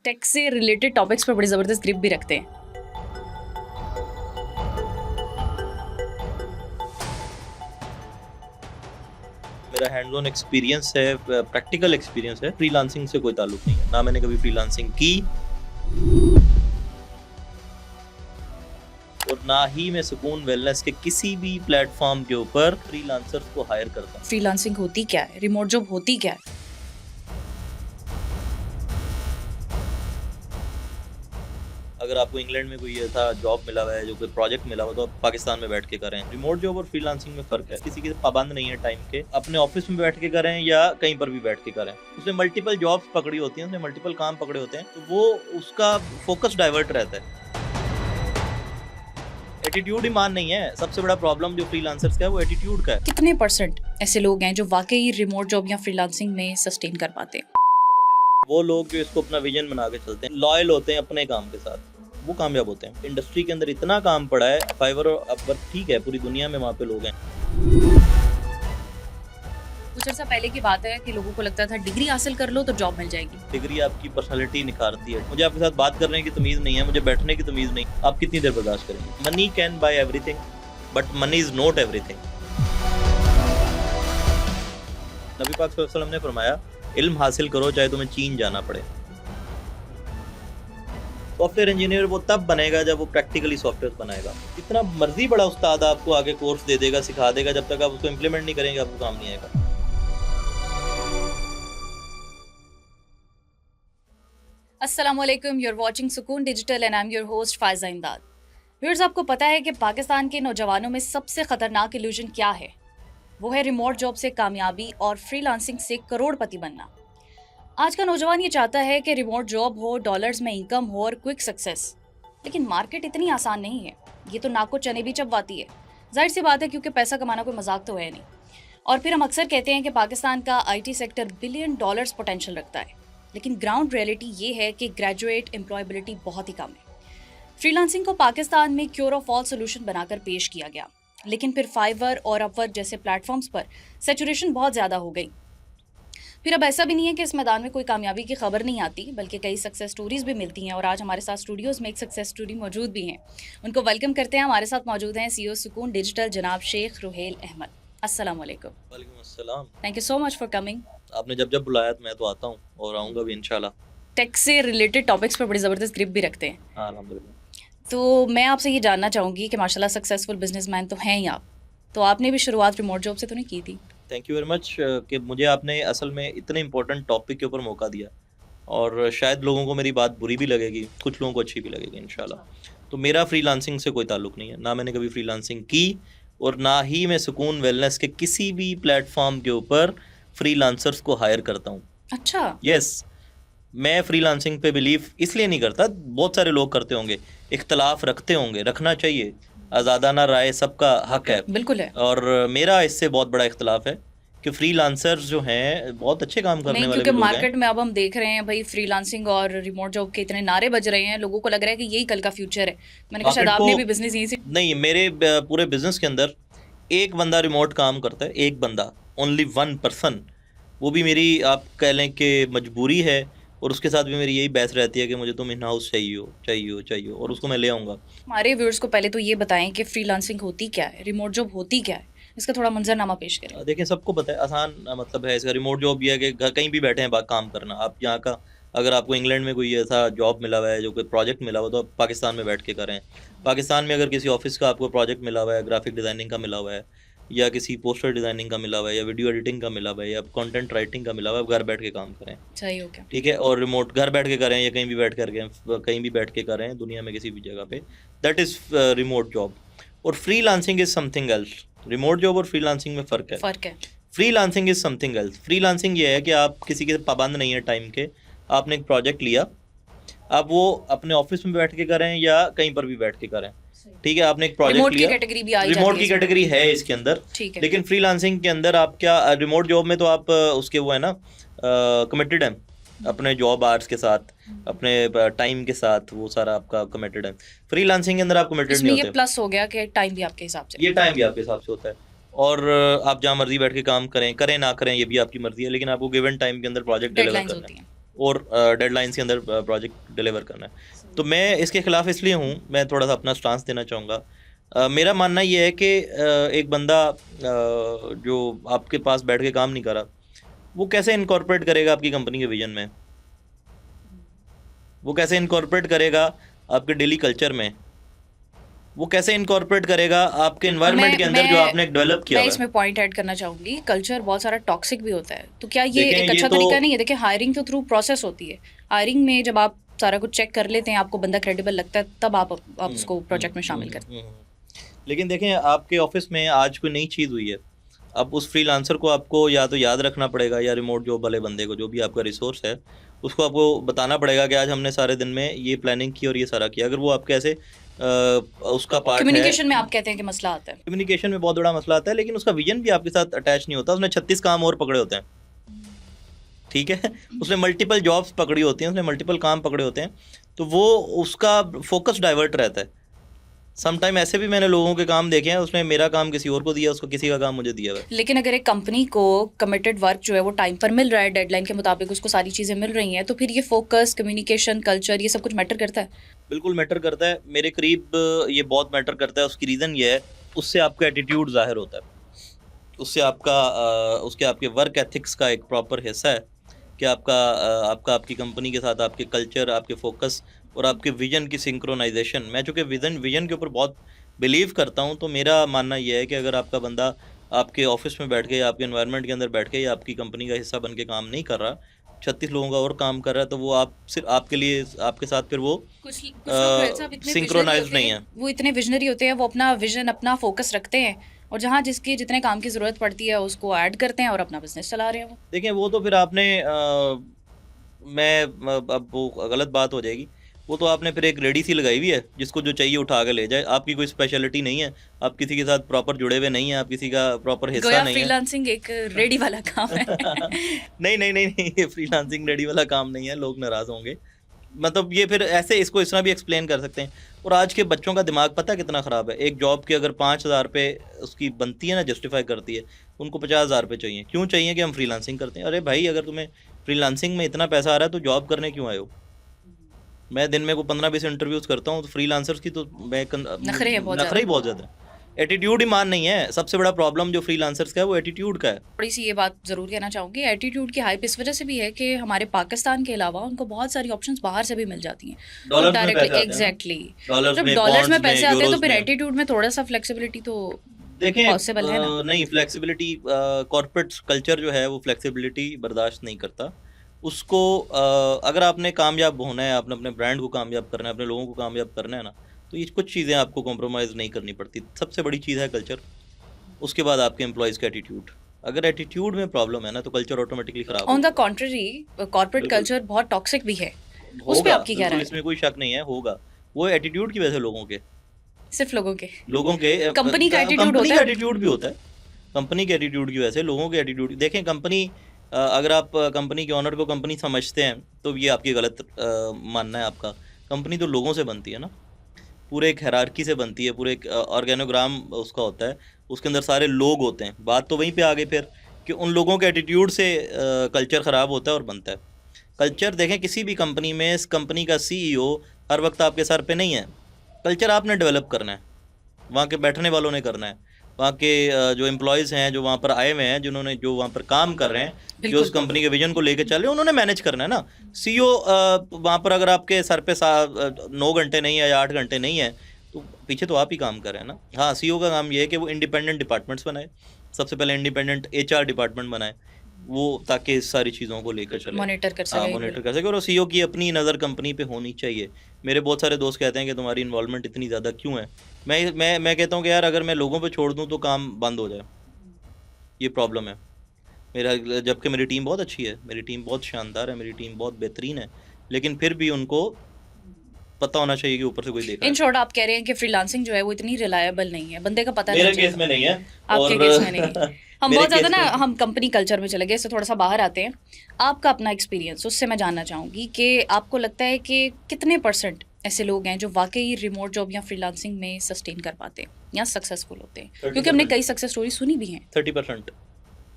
Take से related topics पर बड़ी ज़बरदस्त ग्रिप भी रखते हैं। मेरा हैंड्स ऑन एक्सपीरियंस है, प्रैक्टिकल एक्सपीरियंस है। फ्रीलांसिंग से कोई ताल्लुक नहीं है, ना मैंने कभी फ्रीलांसिंग की और ना ही मैं सुकून वेलनेस के किसी भी प्लेटफॉर्म के ऊपर फ्रीलांसर्स को हायर करता हूँ। फ्रीलांसिंग होती क्या है? रिमोट जॉब होती क्या है? अगर आपको इंग्लैंड में कोई ऐसा जॉब मिला हुआ है, जो कोई प्रोजेक्ट मिला हुआ, तो आप पाकिस्तान में बैठ के करें। रिमोट जॉब और फ्रीलांसिंग में फर्क है। किसी के पाबंद नहीं है टाइम के, अपने ऑफिस में बैठ के करें या कहीं पर भी बैठ के करें। उसमें मल्टीपल जॉब्स पकड़ी होती हैं, उसमें मल्टीपल काम पकड़े होते हैं, तो वो उसका फोकस डाइवर्ट रहता है। एटीट्यूड ही मान नहीं है। सबसे बड़ा प्रॉब्लम जो फ्रीलांसर्स का है वो एटीट्यूड का है। कितने परसेंट ऐसे लोग हैं जो वाकई रिमोट जॉब या फ्रीलांसिंग में सस्टेन कर पाते हैं? वो लोग जो इसको अपना विजन बना के चलते हैं, लॉयल होते हैं अपने काम के साथ, वो कामयाब होते हैं। इंडस्ट्री के अंदर इतना काम पड़ा है, फाइवर और अपवर्क ठीक है, पूरी दुनिया में वहाँ पे लोग हैं। कुछ अर्सा पहले की बात है कि लोगों को लगता था डिग्री हासिल कर लो तो जॉब मिल जाएगी। डिग्री आपकी पर्सनालिटी निखारती है। मुझे आपके साथ बात करने की तमीज़ नहीं है, मुझे बैठने की तमीज़ नहीं। आप कितनी देर बर्दाश्त करेंगे? Money can bye everything, but money is not everything. नबी पाक सल्लल्लाहु अलैहि वसल्लम ने फरमाया, इल्म हासिल करो चाहे तुम्हें चीन जाना पड़े। सॉफ्टवेयर इंजीनियर वो तब बनेगा जब वो प्रैक्टिकली सॉफ्टवेयर बनाएगा। इतना मर्जी बड़ा उस्ताद आपको आगे कोर्स दे देगा, सिखा देगा, जब तक आप उसको इम्प्लीमेंट नहीं करेंगे आपको काम नहीं आएगा। अस्सलाम वालेकुम, you're watching सुकून digital and I am your host Faiza इमदाद। व्यूअर्स, आपको पता है कि पाकिस्तान के नौजवानों में सबसे खतरनाक इल्यूजन क्या है? वो है रिमोट जॉब से कामयाबी और फ्रीलांसिंग से करोड़पति बनना। आज का नौजवान ये चाहता है कि रिमोट जॉब हो, डॉलर्स में इनकम हो और क्विक सक्सेस। लेकिन मार्केट इतनी आसान नहीं है। ये तो नाक को चने भी चबवाती है। जाहिर सी बात है, क्योंकि पैसा कमाना कोई मजाक तो है नहीं। और फिर हम अक्सर कहते हैं कि पाकिस्तान का IT sector billion dollars potential रखता है, लेकिन ग्राउंड रियलिटी ये है कि ग्रेजुएट एम्प्लॉयबिलिटी बहुत ही कम है। फ्रीलांसिंग को पाकिस्तान में क्योर ऑफ ऑल सोल्यूशन बनाकर पेश किया गया, लेकिन फिर फाइवर और अपवर्क जैसे प्लेटफॉर्म्स पर सैचुरेशन बहुत ज़्यादा हो गई। फिर अब ऐसा भी नहीं है कि इस मैदान में कोई कामयाबी की खबर नहीं आती, बल्कि कई सक्सेस स्टोरीज भी मिलती हैं। और आज हमारे साथ स्टूडियोज़ में एक सक्सेस स्टोरी मौजूद भी हैं। उनको वेलकम करते हैं। हमारे साथ मौजूद हैं सीईओ सुकून डिजिटल जनाब शेख रुहेल अहमद। अस्सलाम वालेकुम। वालेकुम अस्सलाम। Thank you so much for coming. आपने जब जब बुलाया तो मैं तो आता हूँ और आऊँगा भी इंशाल्लाह। टेक से रिलेटेड टॉपिक्स पर बड़ी ज़बरदस्त ग्रिप भी रखते हैं। हाँ, अल्हम्दुलिल्लाह। तो मैं आपसे ये जानना चाहूँगी कि माशाल्लाह सक्सेसफुल बिजनेसमैन तो हैं ही आप, तो आपने भी शुरुआत रिमोट जॉब से तो नहीं की थी? थैंक यू वेरी मच कि मुझे आपने असल में इतने इंपॉर्टेंट टॉपिक के ऊपर मौका दिया, और शायद लोगों को मेरी बात बुरी भी लगेगी, कुछ लोगों को अच्छी भी लगेगी इंशाल्लाह। तो मेरा फ्रीलांसिंग से कोई ताल्लुक नहीं है, ना मैंने कभी फ्रीलांसिंग की और ना ही मैं सुकून वेलनेस के किसी भी प्लेटफॉर्म के ऊपर फ्रीलांसर्स को हायर करता हूँ। अच्छा। यस, मैं फ्रीलांसिंग पे बिलीव इसलिए नहीं करता, बहुत सारे लोग करते होंगे, इख्तलाफ रखते होंगे, रखना चाहिए, आज़ादाना राय सबका हक है। बिल्कुल है। और मेरा इससे बहुत बड़ा इख्तलाफ है कि फ्रीलांसर्स जो हैं बहुत अच्छे काम करने नहीं, वाले क्योंकि भी लोग हैं। मार्केट में अब हम देख रहे हैं भाई, फ्रीलांसिंग और रिमोट जॉब के इतने नारे बज रहे हैं, लोगों को लग रहा है कि यही कल का फ्यूचर है। मैंने कहा शायद मार्केट आपने को भी बिजनेस यहीं से। नहीं, मेरे पूरे बिजनेस के अंदर एक बंदा रिमोट काम करता है, एक बंदा, ओनली वन पर्सन। वो भी मेरी आप कह लें कि मजबूरी है, और उसके साथ भी मेरी यही बहस रहती है कि मुझे तुम इन हाउस चाहिए हो, चाहिए हो, चाहिए हो, और उसको मैं ले आऊँगा। हमारे व्यूअर्स को पहले तो ये बताएं कि फ्रीलांसिंग होती क्या है, रिमोट जॉब होती क्या है, इसका थोड़ा मंजरनामा पेश करें। देखिए, सबको पता है, आसान मतलब है इसका। रिमोट जॉब ये है कि कहीं भी बैठे हैं काम करना। आप यहाँ का, अगर आपको इंग्लैंड में कोई ऐसा जॉब मिला हुआ है, जो कोई प्रोजेक्ट मिला हुआ, तो आप पाकिस्तान में बैठ के करें। पाकिस्तान में अगर किसी ऑफिस का आपको प्रोजेक्ट मिला हुआ है, ग्राफिक डिज़ाइनिंग का मिला हुआ है, या किसी पोस्टर डिज़ाइनिंग का मिला हुआ है, या वीडियो एडिटिंग का मिला हुआ है, या कंटेंट राइटिंग का मिला हुआ है, आप घर बैठ के काम करें। सही हो गया। ठीक है, और रिमोट घर बैठ के करें या कहीं भी बैठ कर कहीं भी बैठ के करें दुनिया में किसी भी जगह पे, दैट इज़ रिमोट जॉब। और freelancing is something else. Remote job और फ्रीलांसिंग में फ़र्क है। फर्क है। Freelancing is something else. Freelancing ये है कि आप किसी के पाबंद नहीं है टाइम के। आपने एक प्रोजेक्ट लिया, आप वो अपने ऑफिस में बैठ के करें या कहीं पर भी बैठ के करें। ठीक है, आपने एक प्रोजेक्ट रिमोट की लिया, कैटेगरी भी आई रिमोट जाती की है कैटेगरी है इसके अंदर। ठीक है। लेकिन फ्रीलांसिंग के अंदर आप क्या, रिमोट जॉब में तो आप उसके वो है ना, कमिटेड हैं अपने जॉब आवर्स के साथ, अपने टाइम के साथ, वो सारा आपका कमिटेड है। फ्रीलांसिंग के अंदर आप कमिटेड इसमें नहीं ये होते। प्लस हो गया कि टाइम भी आपके हिसाब से। ये टाइम भी आपके हिसाब से होता है, और आप जहाँ मर्जी बैठ के काम करें, करें ना करें ये भी आपकी मर्जी है, लेकिन आपको गिवन टाइम के अंदर प्रोजेक्ट डिलीवर डेडलाइंस करना होती है। हैं। और डेडलाइंस के अंदर प्रोजेक्ट डिलीवर करना है। तो मैं इसके खिलाफ इसलिए हूँ, मैं थोड़ा सा अपना स्टांस देना चाहूँगा। मेरा मानना ये है कि एक बंदा जो आपके पास बैठ के काम नहीं कर रहा, वो कैसे इनकॉर्पोरेट करेगा आपकी कंपनी के विजन में, वो कैसे इनकॉर्पोरेट करेगा आपके डेली कल्चर में, वो कैसे इनकॉर्पोरेट करेगा आपके एनवायरनमेंट के अंदर जो आपने डेवलप किया मैं हुआ है। इसमें पॉइंट ऐड करना चाहूंगी, कल्चर बहुत सारा टॉक्सिक भी होता है, तो क्या ये देखें, एक ये अच्छा तो तरीका नहीं है? देखिए, हायरिंग तो थ्रू प्रोसेस होती है। हायरिंग में जब आप सारा कुछ चेक कर लेते हैं, आपको बंदा क्रेडिबल लगता है, तब आप उसको प्रोजेक्ट में शामिल करते हैं। लेकिन देखें, आपके ऑफिस में आज कोई नई चीज़ हुई है, अब उस फ्रीलांसर को आपको या तो याद रखना पड़ेगा, या रिमोट जॉब वाले बंदे को, जो भी आपका रिसोर्स है, उसको आपको बताना पड़ेगा कि आज हमने सारे दिन में ये प्लानिंग की और ये सारा किया। अगर वो आपके ऐसे उसका पार्ट है, कम्युनिकेशन में आप कहते हैं कि मसला आता है। कम्युनिकेशन में बहुत बड़ा मसला आता है, लेकिन उसका विजन भी आपके साथ अटैच नहीं होता। उसने 36 काम और पकड़े होते हैं, ठीक है, उसने मल्टीपल जॉब्स पकड़ी होती हैं, उसने मल्टीपल काम पकड़े होते हैं, तो वो उसका फोकस डाइवर्ट रहता है। समटाइम ऐसे भी मैंने लोगों के काम देखे हैं, उसने मेरा काम किसी और को दिया, उसको किसी का काम मुझे दिया हुआ है। लेकिन अगर एक कंपनी को कमिटेड वर्क जो है वो टाइम पर मिल रहा है, डेडलाइन के मुताबिक उसको सारी चीज़ें मिल रही हैं, तो फिर ये फोकस, कम्युनिकेशन, कल्चर, ये सब कुछ मैटर करता है। बिल्कुल मैटर करता है, मेरे करीब ये बहुत मैटर करता है। उसकी रीज़न ये है, उससे आपका एटीट्यूड ज़ाहिर होता है, उससे उसके आपके वर्क एथिक्स का एक प्रॉपर हिस्सा है कि आपकी कंपनी के साथ आपके कल्चर, आपके फोकस और आपके विजन की सिंक्रोनाइजेशन। मैं चूँकि विजन के ऊपर बहुत बिलीव करता हूँ, तो मेरा मानना ये है कि अगर आपका बंदा आपके ऑफिस में बैठ के, आपके एनवायरनमेंट के अंदर बैठ के, या आपकी कंपनी का हिस्सा बन के काम नहीं कर रहा, 36 लोगों का और काम कर रहा है, तो वो आप सिर्फ आपके लिए, आपके साथ फिर वो कुछ लोग साहब इतने सिंक्रोनाइज विजनरी नहीं होते है। हैं, वो इतने विजनरी होते हैं, वो अपना विजन, अपना फोकस रखते हैं, और जहाँ जिसकी जितने काम की ज़रूरत पड़ती है उसको ऐड करते हैं और अपना बिजनेस चला रहे हैं वो। देखें, वो तो फिर आपने अब वो गलत बात हो जाएगी। वो तो आपने फिर एक रेडी सी लगाई हुई है, जिसको जो चाहिए उठा के ले जाए। आपकी कोई स्पेशलिटी नहीं है, आप किसी के साथ प्रॉपर जुड़े हुए नहीं हैं, आप किसी का प्रॉपर हिस्सा गोया नहीं है। फ्रीलांसिंग एक रेडी वाला काम है। नहीं, ये फ्रीलांसिंग रेडी वाला काम नहीं है, लोग नाराज़ होंगे। मतलब ये फिर ऐसे इसको इस तरह भी एक्सप्लेन कर सकते हैं। और आज के बच्चों का दिमाग पता है कितना ख़राब है। एक जॉब की अगर 5,000 पे उसकी बनती है ना, जस्टिफाई करती है, उनको 50,000 पे चाहिए। क्यों चाहिए? कि हम फ्रीलांसिंग करते हैं। अरे भाई, अगर तुम्हें फ्रीलांसिंग में इतना पैसा आ रहा है तो जॉब करने क्यों आए हो? मैं दिन में को 15-20 इंटरव्यूज़ करता हूँ, तो फ्रीलांसर्स की तो नखरे हैं बहुत नखरे ही बहुत ज़्यादा है। एटीट्यूड ही मान नहीं है। सबसे बड़ा प्रॉब्लम जो फ्रीलांसर्स का है वो एटीट्यूड का है। थोड़ी सी ये बात ज़रूर कहना चाहूँगी, एटीट्यूड की हाइप इस वजह से भी है कि हमारे पाकिस्तान के अलावा उनको बहुत सारी ऑप्शंस बाहर से भी मिल जाती हैं। डॉलर्स में डायरेक्टली, पैसे आते हैं ना? एग्जैक्टली। डॉलर्स जब में, डॉलर्स पॉन्ड्स में में, पैसे आते हैं तो यूरोज़ फिर में। एटीट्यूड में थोड़ा सा फ्लेक्सिबिलिटी तो देखें, पॉसिबल है ना। नहीं, फ्लेक्सिबिलिटी, कॉर्पोरेट कल्चर जो है वो फ्लेक्सिबिलिटी बर्दाश्त नहीं करता। उसको अगर आपने कामयाब होना है, आपने अपने ब्रांड को कामयाब करना है, अपने लोगों को कामयाब करना है ना, तो ये कुछ चीज़ें आपको कॉम्प्रोमाइज़ नहीं करनी पड़ती। सबसे बड़ी चीज़ है कल्चर, उसके बाद आपके एम्प्लॉयज़ का एटीट्यूड। अगर एटीट्यूड में प्रॉब्लम है ना, तो कल्चर ऑटोमेटिकली ख़राब ऑन द होगा। कॉन्ट्ररी, कॉर्पोरेट बिल्कुल। कल्चर बहुत टॉक्सिक भी है। उस पे होगा, आपकी क्या बिल्कुल, राय है? इसमें कोई शक नहीं है, होगा। वो एटीट्यूड की वजह से सिर्फ लोगों के लोगों के कंपनी का एटीट्यूड कंपनी होता का है। एटीट्यूड भी होता है। कंपनी के एटीट्यूड की वजह से लोगों के एटीट्यूड। देखें, कंपनी, अगर आप कंपनी के ऑनर को कंपनी समझते हैं, तो ये आपकी गलत मानना है आपका। कंपनी तो लोगों से बनती है ना, पूरे एक हायरार्की से बनती है, पूरे एक ऑर्गेनोग्राम उसका होता है, उसके अंदर सारे लोग होते हैं। बात तो वहीं पे आ गई फिर कि उन लोगों के एटीट्यूड से कल्चर ख़राब होता है और बनता है। कल्चर देखें, किसी भी कंपनी में इस कंपनी का सीईओ हर वक्त आपके सर पे नहीं है। कल्चर आपने डेवलप करना है, वहाँ के बैठने वालों ने करना है, वहाँ के जो एम्प्लॉयज़ हैं, जो वहाँ पर आए हुए हैं, जो वहाँ पर काम कर रहे हैं, जो बिल्कुल। उस कंपनी के विजन को लेकर चल रहे हैं, उन्होंने मैनेज करना है ना। सीईओ वहाँ पर अगर आपके सर पे 9 घंटे नहीं है या 8 घंटे नहीं है, तो पीछे तो आप ही काम कर रहे हैं ना। हाँ, सीईओ का काम ये है कि वो इंडिपेंडेंट डिपार्टमेंट्स बनाए। सबसे पहले इंडिपेंडेंट एचआर डिपार्टमेंट बनाए, वो ताकि इस सारी चीज़ों को लेकर चले, मॉनिटर कर हाँ, सके। मॉनिटर कर सके। और सीईओ की अपनी नज़र कंपनी पे होनी चाहिए। मेरे बहुत सारे दोस्त कहते हैं कि तुम्हारी इन्वॉल्वमेंट इतनी ज़्यादा क्यों है। मैं कहता हूँ कि यार, अगर मैं लोगों पे छोड़ दूँ तो काम बंद हो जाए, ये प्रॉब्लम है मेरा। जबकि मेरी टीम बहुत अच्छी है, मेरी टीम बहुत शानदार है, मेरी टीम बहुत बेहतरीन है, लेकिन फिर भी उनको पता होना चाहिए कि ऊपर से कोई देख रहा इन है। शॉर्ट आप कह रहे हैं कि फ्रीलांसिंग जो है वो इतनी रिलायबल नहीं है, बंदे का पता मेरे नहीं केस चलता। में नहीं है, आपके और केस में नहीं। हम मेरे बहुत ज़्यादा केस ना, में हम कंपनी कल्चर में चले गए, इससे थोड़ा सा बाहर आते हैं। आपका अपना एक्सपीरियंस, उससे मैं जानना चाहूँगी कि आपको लगता है कि कितने % ऐसे लोग हैं जो वाकई रिमोट जॉब या फ्रीलांसिंग में सस्टेन कर पाते हैं या सक्सेसफुल होते हैं? क्योंकि हमने 30%। कई सक्सेस स्टोरी सुनी भी हैं। 30%।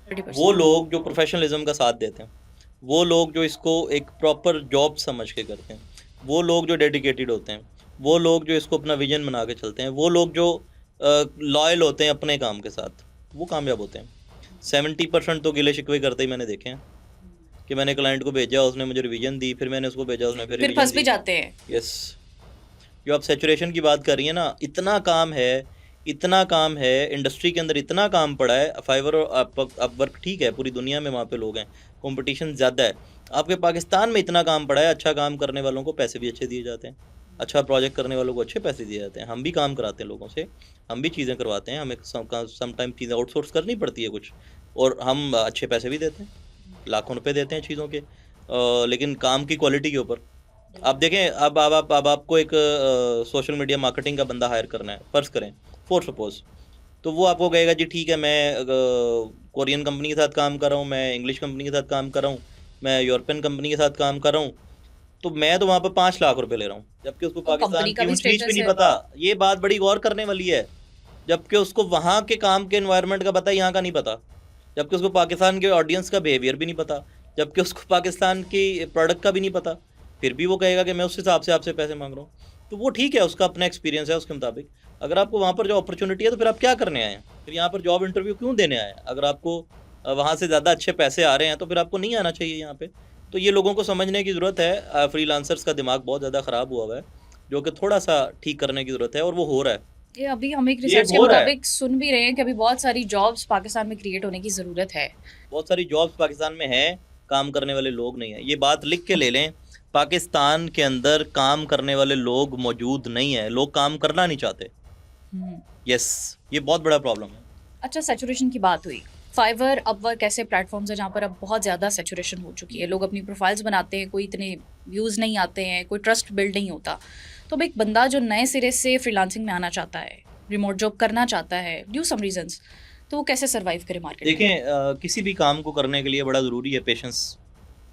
30%। वो लोग जो प्रोफेशनलिज्म का साथ देते हैं, वो लोग जो इसको एक प्रॉपर जॉब समझ के करते हैं, वो लोग जो डेडिकेटेड होते हैं, वो लोग जो इसको अपना विजन बना के चलते हैं, वो लोग जो लॉयल होते हैं अपने काम के साथ, वो कामयाब होते हैं। 70% तो गिले शिकवे करते ही मैंने देखे हैं कि मैंने क्लाइंट को भेजा, उसने मुझे रिवीजन दी, फिर मैंने उसको भेजा, उसने फिर फिर रिवीजन फंस भी दी। जाते हैं। यस, जो आप सैचुरेशन की बात कर रही है ना, इतना काम है, इतना काम है, इंडस्ट्री के अंदर इतना काम पड़ा है। फाइवर और अपवर्क ठीक है, पूरी दुनिया में वहाँ पे लोग हैं, कंपटीशन ज़्यादा है। आपके पाकिस्तान में इतना काम पड़ा है, अच्छा काम करने वालों को पैसे भी अच्छे दिए जाते हैं, अच्छा प्रोजेक्ट करने वालों को अच्छे पैसे दिए जाते हैं। हम भी काम कराते हैं लोगों से, हम भी चीज़ें करवाते हैं, हमें समटाइम चीज़ें आउटसोर्स करनी पड़ती है कुछ, और हम अच्छे पैसे भी देते हैं, लाखों रुपए देते हैं चीज़ों के, लेकिन काम की क्वालिटी के ऊपर। आप देखें, अब आपको एक सोशल मीडिया मार्केटिंग का बंदा हायर करना है, फ़र्ज़ करें, फॉर सपोज़, तो वो आपको कहेगा जी ठीक है, मैं कोरियन कंपनी के साथ काम कर रहा हूँ, मैं इंग्लिश कंपनी के साथ काम कर रहा हूँ, मैं यूरोपियन कंपनी के साथ काम कर रहा हूँ, तो मैं तो वहाँ पर 5 लाख रुपए ले रहा हूँ, जबकि उसको तो पाकिस्तान कंपनी का की भी ऊंच नीच भी स्टेटस नहीं है। पता। ये बात बड़ी गौर करने वाली है, जबकि उसको वहाँ के काम के एनवायरनमेंट का पता है, यहाँ का नहीं पता, जबकि उसको पाकिस्तान के ऑडियंस का बिहेवियर भी नहीं पता, जबकि उसको पाकिस्तान की प्रोडक्ट का भी नहीं पता, फिर भी वो कहेगा कि मैं उस हिसाब से आपसे पैसे मांग रहा हूँ। तो वो ठीक है, उसका अपना एक्सपीरियंस है, उसके मुताबिक। अगर आपको वहाँ पर जो अपॉर्चुनिटी है, तो फिर आप क्या करने आए हैं? फिर यहाँ पर जॉब इंटरव्यू क्यों देने आए हैं? अगर आपको वहाँ से ज़्यादा अच्छे पैसे आ रहे हैं, तो फिर आपको नहीं आना चाहिए यहाँ पे। तो ये लोगों को समझने की ज़रूरत है। फ्रीलांसर्स का दिमाग बहुत ज़्यादा ख़राब हुआ है, जो कि थोड़ा सा ठीक करने की ज़रूरत है, और वो हो रहा है। ये अभी हम एक ये रिसर्च के हो रहा है। मुताबिक सुन भी रहे हैं कि अभी बहुत सारी जॉब्स पाकिस्तान में क्रिएट होने की ज़रूरत है। बहुत सारी जॉब्स पाकिस्तान में हैं, काम करने वाले लोग नहीं हैं। ये बात लिख के ले लें, पाकिस्तान के अंदर काम करने वाले लोग मौजूद नहीं हैं, लोग काम करना नहीं चाहते। हम्म। यस, ये बहुत बड़ा प्रॉब्लम है। अच्छा, सैचुरेशन की बात हुई। फाइवर, अपवर्क ऐसे प्लेटफॉर्म्स हैं जहाँ पर अब बहुत ज़्यादा सैचुरेशन हो चुकी है। लोग अपनी प्रोफाइल्स बनाते हैं, कोई इतने व्यूज़ नहीं आते हैं, कोई ट्रस्ट बिल्ड नहीं होता। तो अब एक बंदा जो नए सिरे से फ्रीलांसिंग में आना चाहता है, रिमोट जॉब करना चाहता है, ड्यू सम रीजंस, तो वो कैसे सर्वाइव करे मार्केट में? देखें, किसी भी काम को करने के लिए बड़ा ज़रूरी है पेशेंस।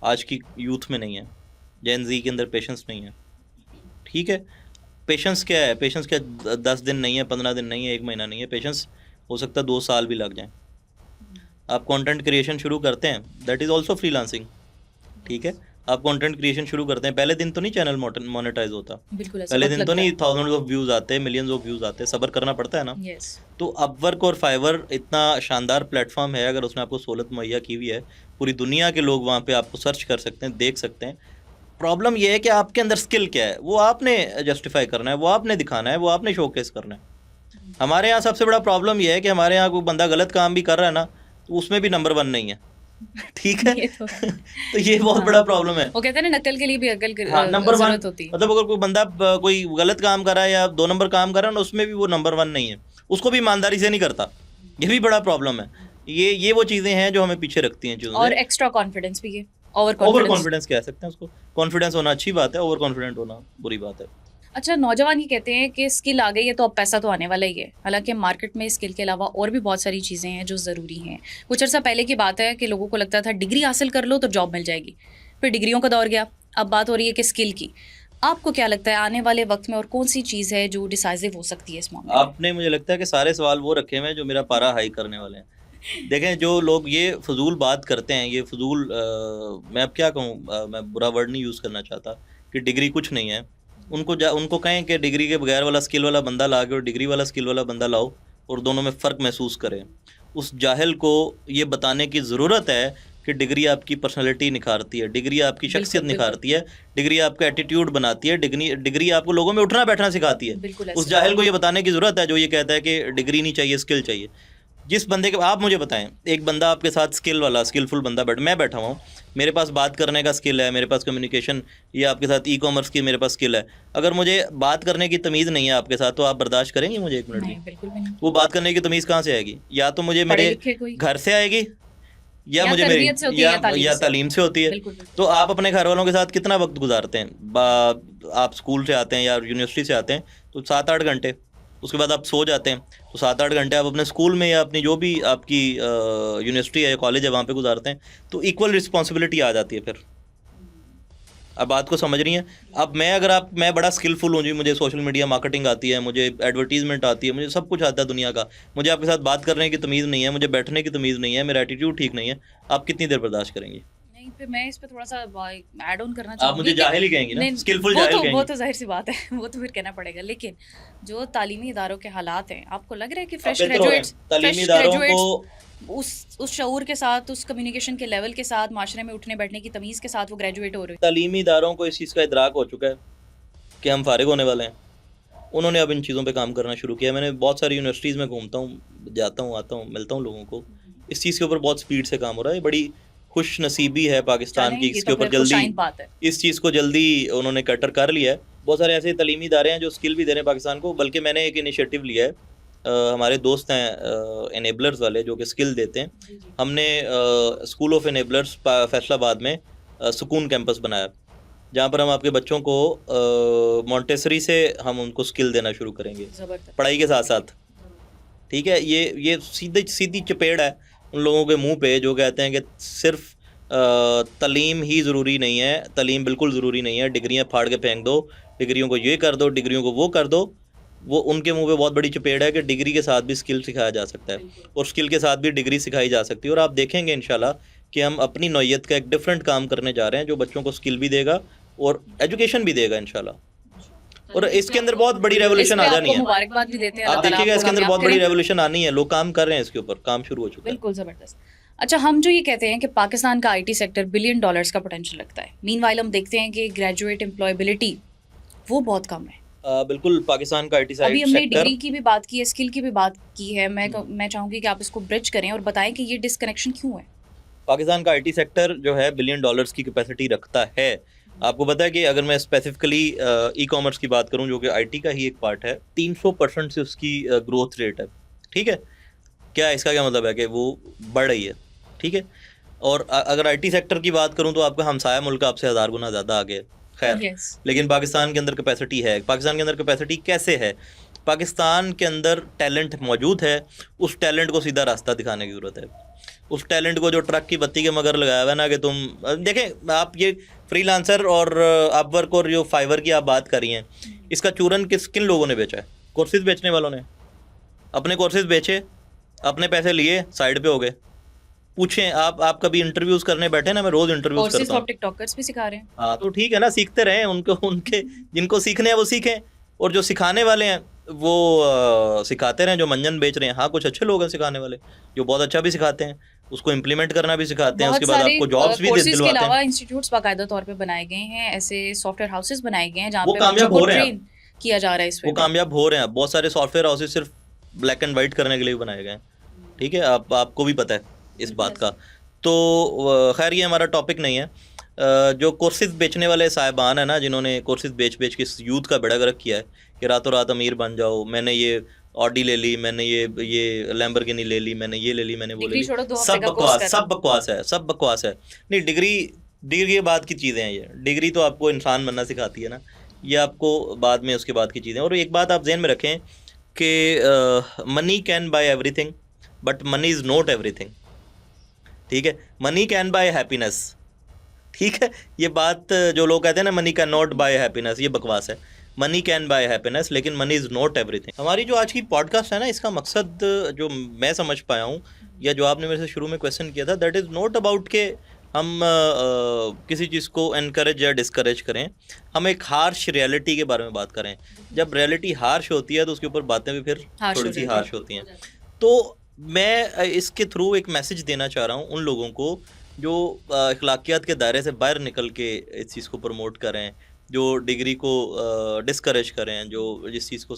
आज की यूथ में नहीं है, जेन ज़ी के अंदर पेशेंस नहीं है। ठीक है, पेशेंस क्या है? पेशेंस क्या 10 दिन नहीं है, 15 दिन नहीं है, 1 महीना नहीं है। पेशेंस हो सकता है 2 साल भी लग जाएं। आप कंटेंट क्रिएशन शुरू करते हैं, दैट इज़ ऑल्सो फ्रीलांसिंग। ठीक है, आप कंटेंट क्रिएशन शुरू करते हैं, पहले दिन तो नहीं चैनल मोनेटाइज होता, बिल्कुल ऐसा पहले वक्त दिन तो लगता नहीं है। थाउजेंड्स ऑफ व्यूज़ आते हैं, मिलियंस ऑफ व्यूज़ आते हैं, सब्र करना पड़ता है ना। यस। तो अपवर्क और फाइवर इतना शानदार प्लेटफॉर्म है, अगर उसने आपको सहूलत मुहैया की हुई है, पूरी दुनिया के लोग वहाँ पे आपको सर्च कर सकते हैं, देख सकते हैं। प्रॉब्लम ये है कि आपके अंदर स्किल क्या है, वो आपने जस्टिफाई करना है, वो आपने दिखाना है, वो आपने शोकेस करना है। हमारे यहाँ सबसे बड़ा प्रॉब्लम ये है कि हमारे यहाँ कोई बंदा गलत काम भी कर रहा है ना, तो उसमें भी नंबर 1 नहीं है। ठीक है। ये तो है। तो ये बहुत बड़ा प्रॉब्लम है। वो कहते हैं ना, नकल के लिए भी अकल की हाँ, नंबर 1, ज़रूरत होती है। मतलब अगर कोई बंदा कोई गलत काम कर रहा है या 2 नंबर काम कर रहा है ना, उसमें भी वो नंबर 1 नहीं है, उसको भी ईमानदारी से नहीं करता। ये भी बड़ा प्रॉब्लम है। ये वो चीज़ें हैं जो हमें पीछे रखती हैं चीज़ों और से। एक्स्ट्रा कॉन्फिडेंस भी है, ओवर ओवर कॉन्फिडेंस। कॉन्फिडेंस कह सकते हैं उसको। कॉन्फिडेंस होना अच्छी बात है, ओवर कॉन्फिडेंट होना बुरी बात है। अच्छा, नौजवान ये कहते हैं कि स्किल आ गई है तो अब पैसा तो आने वाला ही है। हालांकि मार्केट में स्किल के अलावा और भी बहुत सारी चीज़ें हैं जो ज़रूरी हैं। कुछ अर्सा पहले की बात है कि लोगों को लगता था डिग्री हासिल कर लो तो जॉब मिल जाएगी, फिर डिग्रियों का दौर गया, अब बात हो रही है कि स्किल की। आपको क्या लगता है आने वाले वक्त में और कौन सी चीज़ है जो डिसाइसिव हो सकती है इस मामले में? आपने, मुझे लगता है कि सारे सवाल वो रखे हुए हैं जो मेरा पारा हाई करने वाले हैं। देखें, जो लोग ये फजूल बात करते हैं, ये फजूल मैं अब क्या कहूँ, मैं बुरा वर्ड नहीं यूज़ करना चाहता कि डिग्री कुछ नहीं है। उनको कहें कि डिग्री के बगैर वाला स्किल वाला बंदा ला के और डिग्री वाला स्किल वाला बंदा लाओ, और दोनों में फ़र्क महसूस करें। उस जाहिल को ये बताने की ज़रूरत है कि डिग्री आपकी पर्सनैलिटी निखारती है, डिग्री आपकी शख्सियत बिल्कुल, निखारती है, डिग्री आपका एटीट्यूड बनाती है, डिग्री आपको लोगों में उठना बैठना सिखाती है। बिल्कुल उस ऐसा। जाहिल को ये बताने की ज़रूरत है जो ये कहता है कि डिग्री नहीं चाहिए, स्किल चाहिए। जिस बंदे के, आप मुझे बताएं, एक बंदा आपके साथ स्किलफुल बंदा मैं बैठा हुआ हूँ, मेरे पास बात करने का स्किल है, मेरे पास कम्युनिकेशन या आपके साथ ई-कॉमर्स की मेरे पास स्किल है। अगर मुझे बात करने की तमीज़ नहीं है आपके साथ, तो आप बर्दाश्त करेंगे मुझे 1 मिनट भी? नहीं, बिल्कुल भी नहीं। वो बात करने की तमीज़ कहाँ से आएगी? या तो मुझे पढ़े मेरे लिखे कोई, घर से आएगी, या या मुझे मेरी तरबियत से होती है या या तालीम से। तालीम से होती है। बिल्कुल बिल्कुल। तो आप अपने घर वालों के साथ कितना वक्त गुजारते हैं? आप स्कूल से आते हैं या यूनिवर्सिटी से आते हैं तो 7-8 घंटे, उसके बाद आप सो जाते हैं, तो 7-8 घंटे आप अपने स्कूल में या अपनी जो भी आपकी यूनिवर्सिटी है या कॉलेज है वहाँ पे गुजारते हैं। तो इक्वल रिस्पॉन्सिबिलिटी आ जाती है फिर। अब बात को समझ रही हैं? अब मैं बड़ा स्किलफुल हूँ जी, मुझे सोशल मीडिया मार्केटिंग आती है, मुझे एडवर्टीजमेंट आती है, मुझे सब कुछ आता है दुनिया का, मुझे आपके साथ बात करने की तमीज़ नहीं है, मुझे बैठने की तमीज़ नहीं है, मेरा एटीट्यूड ठीक नहीं है, आप कितनी देर बर्दाश्त करेंगी? नहीं, यहीं पे मैं इस पे थोड़ा सा ऐड ऑन करना आप चाहूंगी मुझे कि जाहिल ही कहेंगी ना, नहीं, स्किलफुल वो जाहिल तो कहेंगी। जाहिर सी बात है वो तो फिर कहना पड़ेगा, लेकिन जो तालीमी इदारों के हालात हैं, आपको लग रहा है कि आप फ्रेश बेहतर हो गए तालीमी इदारों को। उस शऊर के साथ, उस कम्युनिकेशन के लेवल के साथ, माशरे में उठने बैठने की तमीज़ के साथ वो ग्रेजुएट हो रहे हैं? तालीमी इदारों को इस चीज़ का इदराक हो चुका है कि हम फारिग होने वाले हैं। उन्होंने अब इन चीज़ों पे काम करना शुरू किया। मैंने बहुत सारी यूनिवर्सिटीज़ में घूमता हूँ, जाता हूँ, आता हूँ, मिलता हूँ लोगों को। इस चीज़ के ऊपर बहुत स्पीड से काम हो रहा है। बड़ी खुश नसीबी है पाकिस्तान चलें, की, ये इसके तो ऊपर फिर खुशाइन जल्दी बात है। इस चीज़ को जल्दी उन्होंने कटर कर लिया है। बहुत सारे ऐसे तालीमी इदारे हैं जो स्किल भी दे रहे हैं पाकिस्तान को। बल्कि मैंने एक इनिशिएटिव लिया है, हमारे दोस्त हैं एनेबलर्स वाले जो कि स्किल देते हैं। हमने स्कूल ऑफ एनेबलर्स फैसलाबाद में सुकून कैंपस बनाया, जहाँ पर हम आपके बच्चों को मॉन्टेसरी से हम उनको स्किल देना शुरू करेंगे ज़बरदस्त। पढ़ाई के साथ साथ। ठीक है, ये सीधी सीधी चपेड़ है उन लोगों के मुंह पे जो कहते हैं कि सिर्फ तालीम ही ज़रूरी नहीं है, तालीम बिल्कुल ज़रूरी नहीं है, डिग्रियां फाड़ के फेंक दो, डिग्रियों को ये कर दो, डिग्रियों को वो कर दो। वो उनके मुंह पे बहुत बड़ी चपेड़ है कि डिग्री के साथ भी स्किल सिखाया जा सकता है और स्किल के साथ भी डिग्री सिखाई जा सकती है। और आप देखेंगे इंशाल्लाह कि हम अपनी नौयत का एक डिफरेंट काम करने जा रहे हैं जो बच्चों को स्किल भी देगा और एजुकेशन भी देगा इंशाल्लाह। और इसके अंदर बहुत बड़ी इस रेवोल्यूशन पे आ जानी आपको है। मुबारकबाद भी देते हैं, आप अल्लाह ताला देखिएगा आपको इसके अंदर कामयाब बहुत बड़ी करे। रेवोल्यूशन आनी है, लोग काम कर रहे हैं, इसके ऊपर काम शुरू हो चुका है। बिल्कुल ज़बरदस्त। अच्छा, हम जो ये कहते हैं कि पाकिस्तान का आईटी सेक्टर $1 बिलियन का पोटेंशियल लगता है, मीनवाइल हम देखते हैं कि ग्रेजुएट एम्प्लॉयबिलिटी वो बहुत कम है। बिल्कुल पाकिस्तान का आईटी अभी हमने सेक्टर डिग्री की भी बात की है, स्किल की भी बात की है। मैं चाहूँगी कि आप इसको ब्रिज करें और बताएं कि ये डिस्कनेक्शन क्यों है। पाकिस्तान का आईटी सेक्टर जो है $1 बिलियन की कैपेसिटी रखता है। आपको पता है कि अगर मैं स्पेसिफिकली ई कॉमर्स की बात करूं जो कि आईटी का ही एक पार्ट है, 300% से उसकी ग्रोथ रेट है। ठीक है, क्या इसका क्या मतलब है कि वो बढ़ रही है। ठीक है, और अगर आईटी सेक्टर की बात करूं तो आपका हमसाया मुल्क आपसे 1000 गुना ज़्यादा आगे है। खैर, Yes. लेकिन पाकिस्तान के अंदर कैपेसिटी है। पाकिस्तान के अंदर कैपेसिटी कैसे है? पाकिस्तान के अंदर टैलेंट मौजूद है, उस टैलेंट को सीधा रास्ता दिखाने की ज़रूरत है। उस टैलेंट को जो ट्रक की बत्ती के मगर लगाया हुआ है ना कि तुम देखें, आप ये फ्रीलांसर और अपवर्क और जो फाइवर की आप बात कर रही हैं, इसका चूरन किन लोगों ने बेचा है? कोर्सेज बेचने वालों ने अपने कोर्सेज बेचे, अपने पैसे लिए, साइड पे हो गए। पूछें आप कभी इंटरव्यूज करने बैठे ना, मैं रोज इंटरव्यूज कोर्सेज करता तो हूँ। आप टिकटॉकर्स भी सिखा रहे हैं। हाँ तो ठीक है ना, सीखते रहें, उनको उनके जिनको सीखने हैं वो सीखें, और जो सिखाने वाले हैं वो सिखाते रहें। जो मंजन बेच रहे हैं, हाँ कुछ अच्छे लोग हैं सिखाने वाले जो बहुत अच्छा भी सिखाते हैं, उसको इम्प्लीमेंट करना भी सिखाते हैं, बहुत उसके बाद सारे आपको जॉब्स भी कोर्सेज के दिलवाते अलावा हैं। इंस्टीट्यूट्स बाकायदा तौर पे बनाए गए हैं, ऐसे सॉफ्टवेयर हाउसेस बनाए गए हैं जहाँ वो पे कामयाब बच्चों को हो रहे हैं ट्रेन किया जा रहा है इस वो पे। कामयाब हो रहे हैं। बहुत सारे सॉफ्टवेयर हाउसेज सिर्फ ब्लैक एंड वाइट करने के लिए भी बनाए गए हैं। ठीक है, आपको भी पता है इस बात का। तो खैर ये हमारा टॉपिक नहीं है। जो कोर्सेज बेचने वाले साहिबान हैं ना, जिन्होंने कोर्सेज बेच बेच के इस यूथ का बेड़ा गर्क किया है कि रातों रात अमीर बन जाओ, मैंने ये ऑडी ले ली, मैंने ये लैम्बोर्गिनी ले ली, मैंने ये ले ली, मैंने वो ले डिग्री ली, छोड़ो, 2 हफ्ते सब का कोर्स बकवास, कर सब बकवास है, सब बकवास है। नहीं, डिग्री के बाद की चीज़ें हैं। ये डिग्री तो आपको इंसान बनना सिखाती है ना, ये आपको बाद में उसके बाद की चीज़ें। और एक बात आप जहन में रखें कि money can bye everything but money is not everything. ठीक है, मनी कैन बाय हैप्पीनेस। ठीक है, ये बात जो लोग कहते हैं ना money can not buy happiness, ये बकवास है। मनी कैन बाय हैप्पीनेस, लेकिन मनी इज़ नॉट एवरीथिंग। हमारी जो आज की पॉडकास्ट है ना, इसका मकसद जो मैं समझ पाया हूँ, या जो आपने मेरे से शुरू में क्वेश्चन किया था, दैट इज़ नॉट अबाउट के हम किसी चीज़ को एनकरेज या डिस्करेज करें। हम एक हार्श रियलिटी के बारे में बात करें। जब रियलिटी हार्श होती है तो उसके ऊपर बातें भी फिर थोड़ी सी हार्श होती हैं। तो मैं इसके थ्रू एक मैसेज देना चाह रहा हूँ उन लोगों को जो अखलाकियात के दायरे से बाहर निकल के इस चीज़ को प्रमोट करें, जो डिग्री को डिस्करेज करें, जो जिस चीज़ को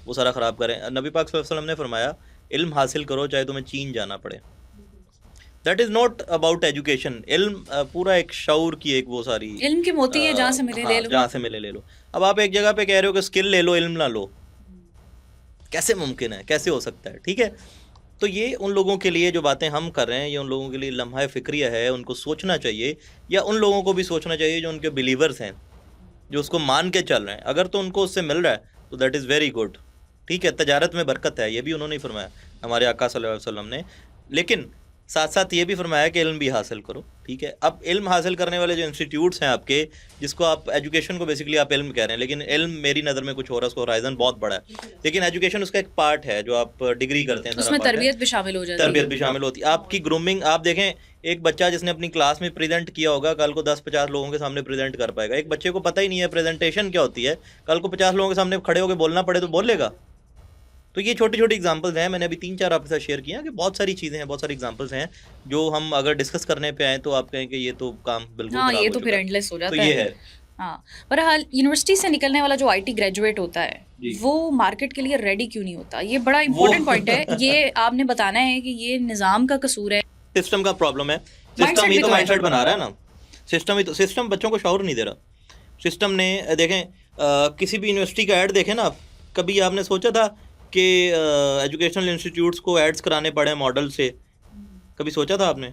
वो सारा ख़राब करें। नबी पाक सल्लल्लाहु अलैहि वसल्लम ने फरमाया, इल्म हासिल करो चाहे तुम्हें चीन जाना पड़े। That is not about education. इल्म पूरा एक शऊर की एक वो सारी इल्म की मोती है, जहाँ से मिले ले लो। जहाँ से मिले ले लो। अब आप एक जगह पे कह रहे हो कि स्किल ले लो, इल्म ना लो, कैसे मुमकिन है? कैसे हो सकता है? ठीक है, तो ये उन लोगों के लिए जो बातें हम कर रहे हैं, ये उन लोगों के लिए लम्हा फ़िक्रिया है, उनको सोचना चाहिए। या उन लोगों को भी सोचना चाहिए जो उनके बिलीवर्स हैं, जो उसको मान के चल रहे हैं। अगर तो उनको उससे मिल रहा है तो दैट इज़ वेरी गुड। ठीक है, तजारत में बरकत है, ये भी उन्होंने ही फरमाया, हमारे आका सल्लल्लाहु अलैहि वसल्लम ने। लेकिन साथ साथ ये भी फरमाया कि इल्म भी हासिल करो, ठीक है। अब इल्म हासिल करने वाले जो इंस्टीट्यूट्स हैं आपके, जिसको आप एजुकेशन को बेसिकली आप इल्म कह रहे हैं, लेकिन इल्म मेरी नज़र में कुछ हो रहा है, उसका होराइजन बहुत बड़ा है, लेकिन एजुकेशन उसका एक पार्ट है जो आप डिग्री करते हैं, सारा उसमें पार्ट है। तरबियत भी शामिल हो जाती है। तरबियत भी शामिल होती है, आपकी ग्रूमिंग। आप देखें, एक बच्चा जिसने अपनी क्लास में प्रेजेंट किया होगा, कल को 10-50 लोगों के सामने प्रेजेंट कर पाएगा। एक बच्चे को पता ही नहीं है प्रेजेंटेशन क्या होती है, कल को 50 लोगों के सामने खड़े होकर बोलना पड़े तो बोल लेगा। तो ये छोटी छोटी एग्जांपल्स हैं, मैंने अभी 3-4 आपके साथ शेयर किया कि बहुत सारी चीज़ें हैं, बहुत सारी एग्जांपल्स हैं जो हम अगर डिस्कस करने पे आए तो आप कहें कि ये तो काम बिल्कुल हाँ, खराब ये हो तो फिर चुका है। एंडलेस हो तो जाता ये है। है हाँ, बहरहाल यूनिवर्सिटी से निकलने वाला जो आईटी ग्रेजुएट होता है जी। वो मार्केट के लिए रेडी क्यों नहीं होता? ये बड़ा वो इंपॉर्टेंट पॉइंट है। ये आपने बताना है कि ये निज़ाम का कसूर है। सिस्टम का प्रॉब्लम है। Mindset सिस्टम ही भी तो तो है। माइंडसेट बना रहा है ना। सिस्टम ही तो, सिस्टम बच्चों को शऊर नहीं दे रहा। सिस्टम ने देखें, किसी भी यूनिवर्सिटी का ऐड देखें ना आप, कभी आपने सोचा था कि एजुकेशनल इंस्टीट्यूट्स को एड्स कराने पड़े मॉडल से? कभी सोचा था आपने?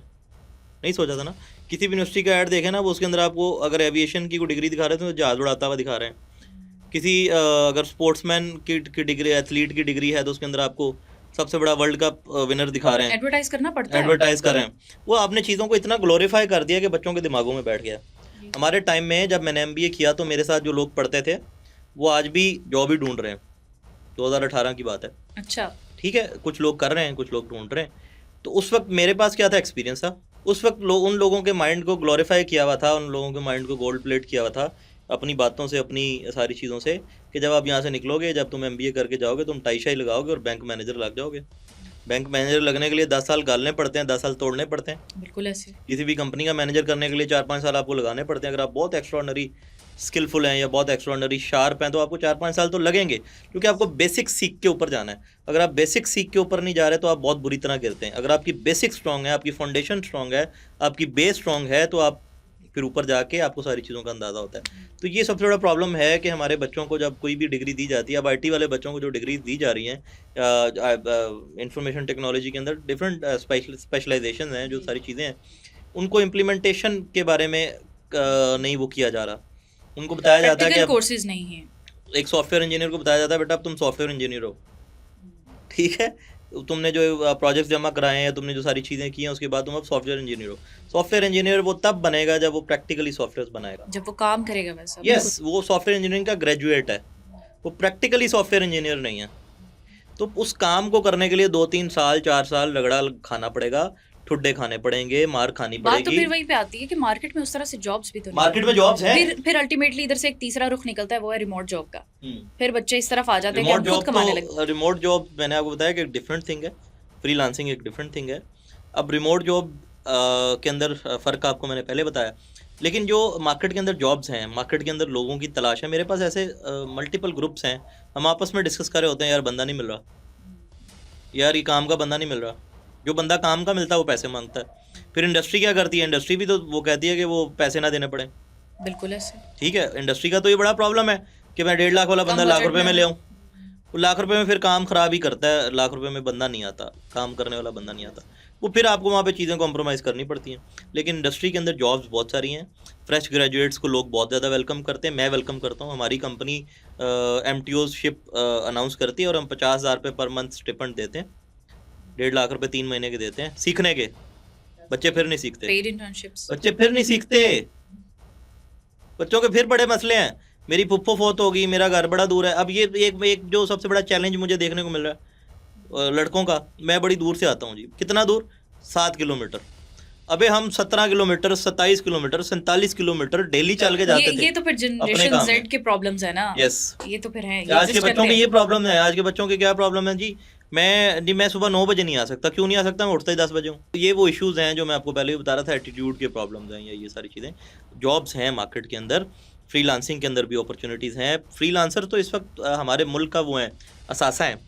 नहीं सोचा था ना। किसी भी यूनिवर्सिटी का ऐड देखें ना, वो उसके अंदर आपको अगर एविएशन की कोई डिग्री दिखा रहे हैं तो जहाज उड़ाता हुआ दिखा रहे हैं। किसी अगर स्पोर्ट्समैन की डिग्री, एथलीट की डिग्री है तो उसके अंदर आपको सबसे बड़ा वर्ल्ड कप विनर दिखा रहे हैं, एडवर्टाइज करना पड़ता है। एडवर्टाइज कर रहे हैं। वो आपने चीज़ों को इतना ग्लोरीफाई कर दिया कि बच्चों के दिमागों में बैठ गया। हमारे टाइम में जब मैंने एमबीए किया तो मेरे साथ जो लोग पढ़ते थे वो आज भी जॉब ही ढूंढ रहे हैं। 2018 की बात है, अच्छा, ठीक है। कुछ लोग कर रहे हैं, कुछ लोग ढूंढ रहे हैं। तो उस वक्त मेरे पास क्या था, एक्सपीरियंस था। उस वक्त उन लोगों के माइंड को ग्लोरीफाई किया हुआ था, उन लोगों के माइंड को गोल्ड प्लेट किया हुआ था अपनी बातों से, अपनी सारी चीज़ों से, कि जब आप यहाँ से निकलोगे, जब तुम एमबीए करके जाओगे, तुम टाई शाई लगाओगे और बैंक मैनेजर लग जाओगे। बैंक मैनेजर लगने के लिए 10 साल गालने पड़ते हैं, 10 साल तोड़ने पड़ते हैं। बिल्कुल ऐसे। किसी भी कंपनी का मैनेजर करने के लिए 4-5 साल आपको लगाने पड़ते हैं। अगर आप बहुत एक्स्ट्रॉर्डनरी स्किलफुल हैं या बहुत एक्स्ट्रॉर्डनरी शार्प हैं तो आपको 4-5 साल तो लगेंगे, क्योंकि आपको बेसिक सीख के ऊपर जाना है। अगर आप बेसिक सीख के ऊपर नहीं जा रहे तो आप बहुत बुरी तरह गिरते हैं। अगर आपकी बेसिक स्ट्रॉन्ग है, आपकी फाउंडेशन स्ट्रॉन्ग है, आपकी बेस स्ट्रॉन्ग है, तो आप फिर ऊपर जाके आपको सारी चीज़ों का अंदाज़ा होता है। तो ये सबसे बड़ा प्रॉब्लम है कि हमारे बच्चों को जब कोई भी डिग्री दी जाती है, अब आईटी वाले बच्चों को जो डिग्री दी जा रही हैं, इंफॉर्मेशन टेक्नोलॉजी के अंदर डिफरेंट स्पेशलाइजेशन हैं, जो सारी चीज़ें हैं, उनको इम्प्लीमेंटेशन के बारे में नहीं वो किया जा रहा। उनको बताया जाता है कि प्रैक्टिकल अब कोर्सेज नहीं है। एक सॉफ्टवेयर इंजीनियर को बताया जाता है, बेटा अब तुम सॉफ्टवेयर इंजीनियर हो, ठीक है। तुमने जो प्रोजेक्ट्स जमा कराए हैं, तुमने जो सारी चीज़ें की हैं, उसके बाद तुम अब सॉफ्टवेयर इंजीनियर हो। सॉफ्टवेयर इंजीनियर वो तब बनेगा जब वो प्रैक्टिकली सॉफ्टवेयर बनाएगा। जब वो काम करेगा वैसा। यस, वो सॉफ्टवेयर इंजीनियरिंग का ग्रेजुएट है, वो प्रैक्टिकली सॉफ्टवेयर इंजीनियर नहीं है। तो उस काम को करने के लिए 2-3 साल 4 साल रगड़ा खाना पड़ेगा, ठुड्डे खाने पड़ेंगे, मार खानी बात तो पड़ेगी। फिर वही पे आती है कि मार्केट में उस तरह से जॉब्स भी तो नहीं मार्केट में जॉब्स हैं। फिर अल्टीमेटली इधर से एक तीसरा रुख निकलता है, वो है रिमोट जॉब का। फिर बच्चे इस तरफ आ जाते हैं कि रिमोट हम खुद जॉब कमाने लगे। तो, रिमोट जॉब मैंने आपको बताया कि एक डिफरेंट थिंग है, फ्रीलांसिंग एक डिफरेंट थिंग है। अब रिमोट जॉब के अंदर फ़र्क आपको मैंने पहले बताया, लेकिन जो मार्केट के अंदर जॉब्स हैं, मार्केट के अंदर लोगों की तलाश है। मेरे पास ऐसे मल्टीपल ग्रुप्स हैं, हम आपस में डिस्कस कर रहे होते हैं, यार बंदा नहीं मिल रहा, यार ये काम का बंदा नहीं मिल रहा। जो बंदा काम का मिलता है वो पैसे मांगता है। फिर इंडस्ट्री क्या करती है, इंडस्ट्री भी तो वो कहती है कि वो पैसे ना देने पड़े, बिल्कुल ऐसे। ठीक है। इंडस्ट्री का तो ये बड़ा प्रॉब्लम है कि मैं 1.5 लाख वाला बंदा लाख रुपए में ले आऊँ। वो लाख रुपए में फिर काम ख़राब ही करता है, लाख रुपए में बंदा नहीं आता, काम करने वाला बंदा नहीं आता। वो फिर आपको वहाँ पे चीज़ें कॉम्प्रोमाइज़ करनी पड़ती हैं। लेकिन इंडस्ट्री के अंदर जॉब्स बहुत सारी हैं। फ्रेश ग्रेजुएट्स को लोग बहुत ज़्यादा वेलकम करते हैं, मैं वेलकम करता हूँ। हमारी कंपनी MTOशिप अनाउंस करती है और हम 50,000 रुपये पर मंथ स्टिपेंड देते हैं, 1.5 लाख रुपए 3 महीने के देते हैं सीखने के। बच्चे फिर नहीं सीखते, पेड इंटर्नशिप्स। बच्चे फिर नहीं सीखते, बच्चों के फिर बड़े मसले हैं। मेरी फुफ्फो फोत होगी, मेरा घर बड़ा दूर है। अब ये एक जो सबसे बड़ा चैलेंज मुझे देखने को मिल रहा है लड़कों का, मैं बड़ी दूर से आता हूँ जी। कितना दूर? 7 किलोमीटर। अबे हम 17 किलोमीटर, 27 किलोमीटर, 47 किलोमीटर डेली चल के जाते थे। ये तो फिर अपने जनरेशन काम जेड में। के प्रॉब्लम्स है ना। यस, ये तो फिर है, आज के बच्चों की ये प्रॉब्लम है। आज के बच्चों की क्या प्रॉब्लम है जी? मैं सुबह 9 बजे नहीं आ सकता। क्यों नहीं आ सकता? मैं उठता ही 10 बजे हूँ। ये वो इश्यूज़ हैं जो मैं आपको पहले भी बता रहा था, एटीट्यूड के प्रॉब्लम्स हैं या ये सारी चीज़ें। जॉब्स हैं मार्केट के अंदर, फ्रीलांसिंग के अंदर भी अपॉर्चुनिटीज़ हैं। फ्रीलांसर तो इस वक्त हमारे मुल्क का वो हैं, असासा हैं,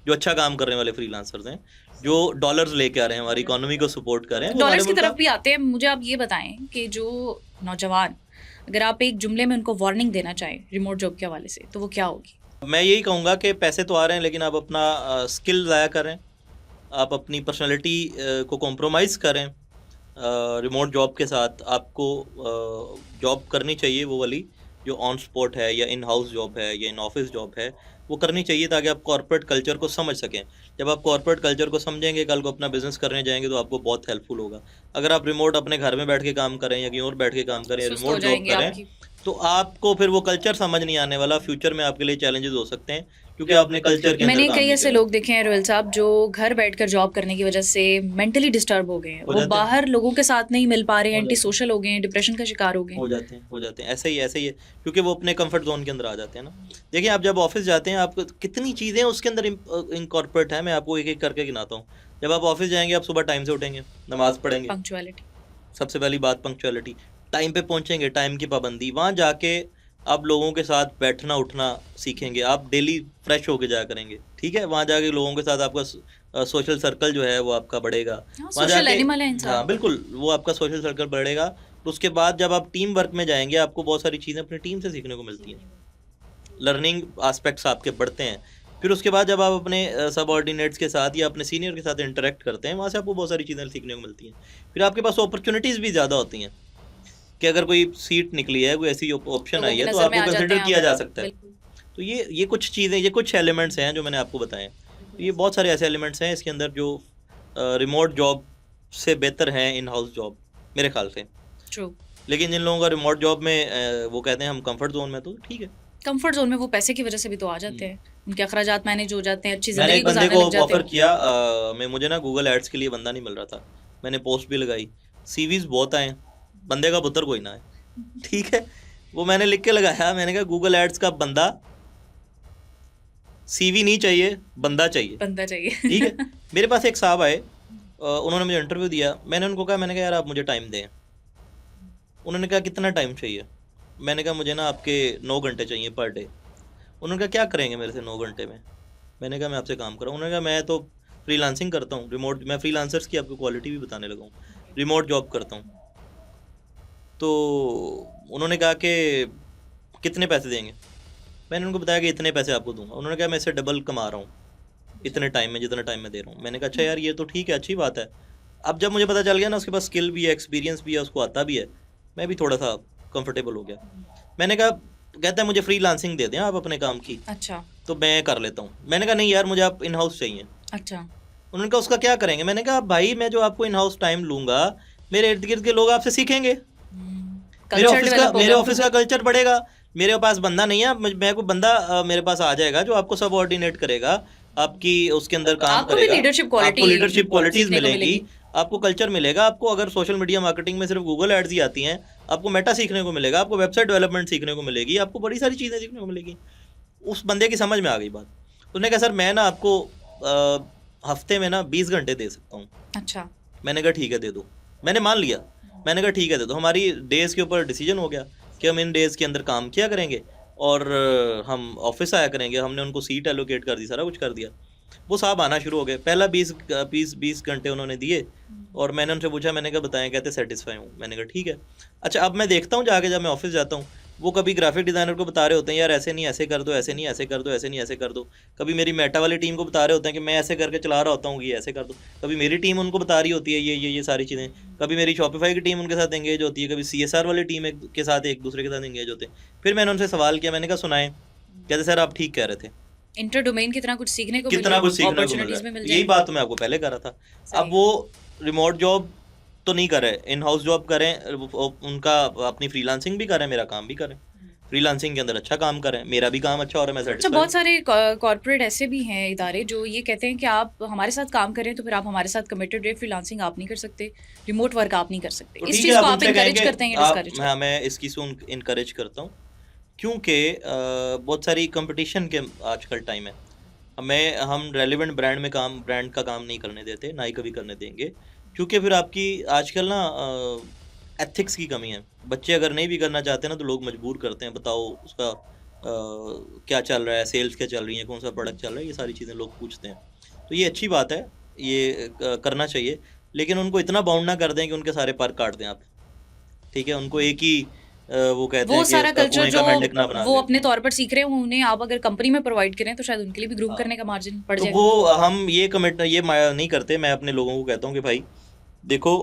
जो अच्छा काम करने वाले फ्रीलांसर्स हैं, जो डॉलर्स लेके आ रहे हैं, हमारी इकोनॉमी को सपोर्ट कर रहे हैं। डॉलर्स की तरफ भी आते हैं। मुझे आप ये बताएं कि जो नौजवान, अगर आप एक जुमले में उनको वार्निंग देना चाहें रिमोट जॉब के हवाले से, तो वो क्या होगी? मैं यही कहूँगा कि पैसे तो आ रहे हैं, लेकिन आप अपना स्किल ज़ाया करें, आप अपनी पर्सनैलिटी को कॉम्प्रोमाइज़ करें। रिमोट जॉब के साथ आपको जॉब करनी चाहिए वो वाली जो ऑन स्पॉट है या इन हाउस जॉब है या इन ऑफिस जॉब है, वो करनी चाहिए ताकि आप कॉर्पोरेट कल्चर को समझ सकें। जब आप कॉर्पोरेट कल्चर को समझेंगे, कल को अपना बिजनेस करने जाएंगे तो आपको बहुत हेल्पफुल होगा। अगर आप रिमोट अपने घर में बैठ के काम करें या कहीं और बैठ के काम करें या सुस्त हो रिमोट जॉब जाएंगे करें, आपकी। तो आपको फिर वो कल्चर समझ नहीं आने वाला। फ्यूचर में आपके लिए चैलेंजेस हो सकते हैं क्योंकि आपने कल्चर के अंदर मैंने काम कई नहीं ऐसे किया। लोग देखे हैं रोयल साहब जो घर बैठकर जॉब करने की वजह से मेंटली डिस्टर्ब हो गए हैं, हो वो जाते हैं। बाहर लोगों के साथ नहीं मिल पा रहे हैं, हो एंटी जाते सोशल हो गए हैं, डिप्रेशन का शिकार हो गए हैं। हो जाते हैं, ऐसे ही है, क्योंकि वो अपने कंफर्ट जोन के अंदर आ जाते हैं ना। देखिए, आप जब ऑफिस जाते हैं, आपको कितनी चीज़ें उसके अंदर इनकॉर्पोरेट है, मैं आपको एक एक करके गिनाता हूँ। जब आप ऑफिस जाएंगे, आप सुबह टाइम से उठेंगे, नमाज पढ़ेंगे, पंक्चुअलिटी। सबसे पहली बात पंक्चुअलिटी, टाइम पे पहुंचेंगे, टाइम की पाबंदी, वहाँ जाके आप लोगों के साथ बैठना उठना सीखेंगे, आप डेली फ्रेश होके जाया करेंगे, ठीक है। वहाँ जाके लोगों के साथ आपका सोशल सर्कल जो है वो आपका बढ़ेगा। वहाँ सोशल जाके एनिमल है हाँ इंसान। बिल्कुल, वो आपका सोशल सर्कल बढ़ेगा। तो उसके बाद जब आप टीम वर्क में जाएंगे, आपको बहुत सारी चीज़ें अपनी टीम से सीखने को मिलती हैं, लर्निंग एस्पेक्ट्स आपके बढ़ते हैं। फिर उसके बाद जब आप अपने सबऑर्डिनेट्स के साथ या अपने सीनियर के साथ इंटरेक्ट करते हैं, वहाँ से आपको बहुत सारी चीज़ें सीखने को मिलती हैं। फिर आपके पास अपॉर्चुनिटीज़ भी ज़्यादा होती हैं कि अगर कोई सीट निकली है, कोई ऐसी ऑप्शन लोगों आई की है, तो नजर में आपको आ जाते कंसिडर हैं किया आप। जा सकता है। बिल्कुल। तो ये कुछ चीज़ें, ये कुछ एलिमेंट्स हैं जो मैंने आपको बताए। तो ये बहुत सारे ऐसे एलिमेंट्स हैं इसके अंदर जो रिमोट जॉब से बेहतर हैं इन हाउस जॉब मेरे ख्याल से। ट्रू। लेकिन जिन लोगों का रिमोट जॉब में वो कहते हैं हम कंफर्ट जोन में, तो ठीक है। कंफर्ट जोन में वो पैसे की वजह से भी तो आ जाते हैं, उनके अखराजात मैनेज हो जाते हैं, अच्छी मैंने जिंदगी एक बंदे गुजारने को लग जाते ऑफर हैं। किया, मैं मुझे ना गूगल एड्स के लिए बंदा नहीं मिल रहा था, मैंने पोस्ट भी लगाई, सीवीज बहुत आए, बंदे का पुत्र कोई ना है, ठीक है। वो मैंने लिख के लगाया, मैंने कहा गूगल एड्स का बंदा, सीवी नहीं चाहिए, बंदा चाहिए, बंदा चाहिए। ठीक है। मेरे पास एक साहब आए, उन्होंने मुझे इंटरव्यू दिया, मैंने उनको कहा, मैंने कहा यार आप मुझे टाइम दें। उन्होंने कहा कितना टाइम चाहिए? मैंने कहा मुझे ना आपके 9 घंटे चाहिए पर डे। उन्होंने कहा क्या करेंगे मेरे से 9 घंटे में? मैंने कहा मैं आपसे काम कर रहा हूँ। उन्होंने कहा मैं तो फ्रीलांसिंग करता हूँ, रिमोट, मैं फ्रीलांसर्स की आपको क्वालिटी भी बताने लगा हूँ, रिमोट जॉब करता हूँ। तो उन्होंने कहा कि कितने पैसे देंगे? मैंने उनको बताया कि इतने पैसे आपको दूंगा। उन्होंने कहा मैं इससे डबल कमा रहा हूँ इतने टाइम में जितना टाइम मैं दे रहा हूँ। मैंने कहा अच्छा यार, ये तो ठीक है, अच्छी बात है। अब जब मुझे पता चल गया ना उसके पास स्किल भी है, एक्सपीरियंस भी है, उसको आता भी है, मैं भी थोड़ा सा कंफर्टेबल हो गया। मैंने कहा, कहता है मुझे फ्रीलांसिंग दे दें आप अपने काम की, अच्छा तो मैं कर लेता हूँ। मैंने कहा नहीं यार, मुझे आप इन हाउस चाहिए। अच्छा। उन्होंने कहा उसका क्या करेंगे? मैंने कहा भाई, मैं जो आपको इन हाउस टाइम लूंगा, मेरे इर्द गिर्द के लोग आपसे सीखेंगे, कल्चर डेवलप मेरे होगा। ऑफिस का कल्चर बढ़ेगा। मेरे पास बंदा नहीं है, मैं को बंदा मेरे पास आ जाएगा जो आपको सबऑर्डिनेट करेगा, आपकी उसके अंदर काम आपको भी करेगा, लीडरशिप आपको लीडरशिप क्वालिटी क्वालिटीज सीखने को मिलेंगी, मिलेगी। आपको कल्चर मिलेगा। आपको अगर सोशल मीडिया मार्केटिंग में सिर्फ गूगल एड्स ही आती हैं, आपको मेटा सीखने को मिलेगा, आपको वेबसाइट डेवलपमेंट सीखने को मिलेगी, आपको बड़ी सारी चीज़ें सीखने को मिलेगी। उस बंदे की समझ में आ गई बात। उसने कहा सर मैं ना आपको हफ्ते में ना 20 घंटे दे सकता हूँ। अच्छा। मैंने कहा ठीक है दे दो। मैंने मान लिया, मैंने कहा ठीक है दे दो। हमारी डेज के ऊपर डिसीजन हो गया कि हम इन डेज के अंदर काम किया करेंगे और हम ऑफिस आया करेंगे। हमने उनको सीट एलोकेट कर दी, सारा कुछ कर दिया। वो साहब आना शुरू हो गए। पहला 20 घंटे उन्होंने दिए और मैंने उनसे पूछा, मैंने कहा बताएं, कहते सेटिस्फाई हूँ। मैंने कहा ठीक है। अच्छा, अब मैं देखता हूँ जाके, जब मैं ऑफिस जाता हूँ, वो कभी ग्राफिक डिज़ाइनर को बता रहे होते हैं यार ऐसे नहीं ऐसे कर दो, ऐसे नहीं ऐसे कर दो, ऐसे नहीं ऐसे कर दो। कभी मेरी मेटा वाली टीम को बता रहे होते हैं कि मैं ऐसे करके चला रहा होता हूँ, ये ऐसे कर दो। कभी मेरी टीम उनको बता रही होती है ये सारी चीज़ें। कभी मेरी शॉपिफाई की टीम उनके साथ एंगेज होती है, कभी CSR वाली टीम के साथ एक दूसरे के साथ एंगेज होते हैं। फिर मैंने उनसे सवाल किया, मैंने कहा सुनाएं। कहते सर आप ठीक कह रहे थे, इंटर डोमेन कितना कुछ सीखने को कितना कुछ सीखने को मिल अपॉर्चुनिटीज भी रहा मिल है। यही बात तो मैं आपको पहले कर रहा था। अब वो रिमोट जॉब तो नहीं कर रहे, इन हाउस जॉब करें, उनका अपनी फ्रीलांसिंग भी करें, मेरा काम भी करें, फ्रीलांसिंग के अंदर अच्छा काम करें, मेरा भी काम अच्छा हो रहा है, मैं अच्छा, सेटिस्फाई। बहुत सारे कॉर्पोरेट ऐसे भी हैं इदारे जो ये कहते हैं कि आप हमारे साथ काम करें तो फिर आप हमारे साथ कमिटेड रहे, फ्रीलांसिंग आप नहीं कर सकते, रिमोट वर्क आप नहीं कर सकते। तो इस ठीक चीज है, को आप आप उनसे इनकरेज कहेंगे करते हैं या डिस्करेज करते हैं? मैं इसकी से इनकरेज करता हूँ क्योंकि बहुत सारी कंपटीशन के आजकल टाइम है। हम रेलिवेंट ब्रांड का काम नहीं करने देते, ना ही कभी करने देंगे, क्योंकि फिर आपकी आजकल ना एथिक्स की कमी है। बच्चे अगर नहीं भी करना चाहते ना तो लोग मजबूर करते हैं, बताओ उसका क्या चल रहा है, सेल्स क्या चल रही है, कौन सा प्रोडक्ट चल रहा है, ये सारी चीज़ें लोग पूछते हैं। तो ये अच्छी बात है, ये करना चाहिए, लेकिन उनको इतना बाउंड ना कर दें कि उनके सारे पर काट दें आप, ठीक है। उनको एक ही वो कहते वो हैं कि सारा उसका कल्चर कुएं जो का मेंढक ना बना वो दें। अपने तौर पर सीख रहे हैं, उन्हें आप अगर कंपनी में प्रोवाइड करें तो शायद उनके लिए भी ग्रूम हाँ। करने का मार्जिन बढ़ तो जाएगा। वो हम ये नहीं करते। मैं अपने लोगों को कहता हूँ कि भाई देखो,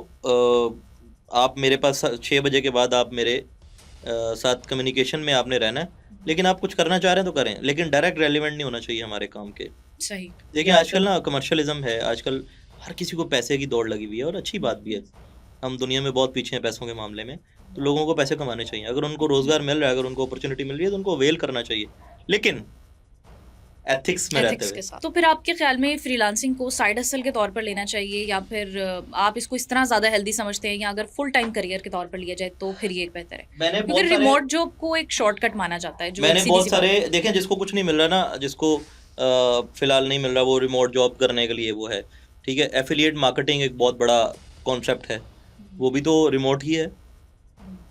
आप मेरे पास 6 बजे के बाद आप मेरे साथ कम्युनिकेशन में आपने रहना है, लेकिन आप कुछ करना चाह रहे हैं तो करें, लेकिन डायरेक्ट रेलिवेंट नहीं होना चाहिए हमारे काम के। सही। देखिए आजकल ना कमर्शियलिज्म है, आजकल हर किसी को पैसे की दौड़ लगी हुई है, और अच्छी बात भी है। हम दुनिया में बहुत पीछे हैं पैसों के मामले में, तो लोगों को पैसे कमाने चाहिए। अगर उनको रोजगार मिल रहा है, अगर उनको अपॉर्चुनिटी मिल रही है, तो उनको अवेल करना चाहिए, लेकिन एथिक्स में रहते एथिक्स हुए। के साथ। तो फिर आपके ख्याल में फ्रीलांसिंग को साइड हसल के तौर पर लेना चाहिए, या फिर आप इसको इस तरह ज़्यादा हेल्दी समझते हैं, या अगर फुल टाइम करियर के तौर पर लिया जाए तो फिर ये बेहतर है? मैंने क्योंकि बहुत सारे रिमोट जॉब को एक शॉर्टकट माना जाता है, जो मैंने एक बहुत सीधी सी बात सारे है। देखें, जिसको कुछ नहीं मिल रहा ना, जिसको फिलहाल नहीं मिल रहा, वो रिमोट जॉब करने के लिए वो है, ठीक है। एफिलिएट मार्केटिंग एक बहुत बड़ा कॉन्सेप्ट है, वो भी तो रिमोट ही है,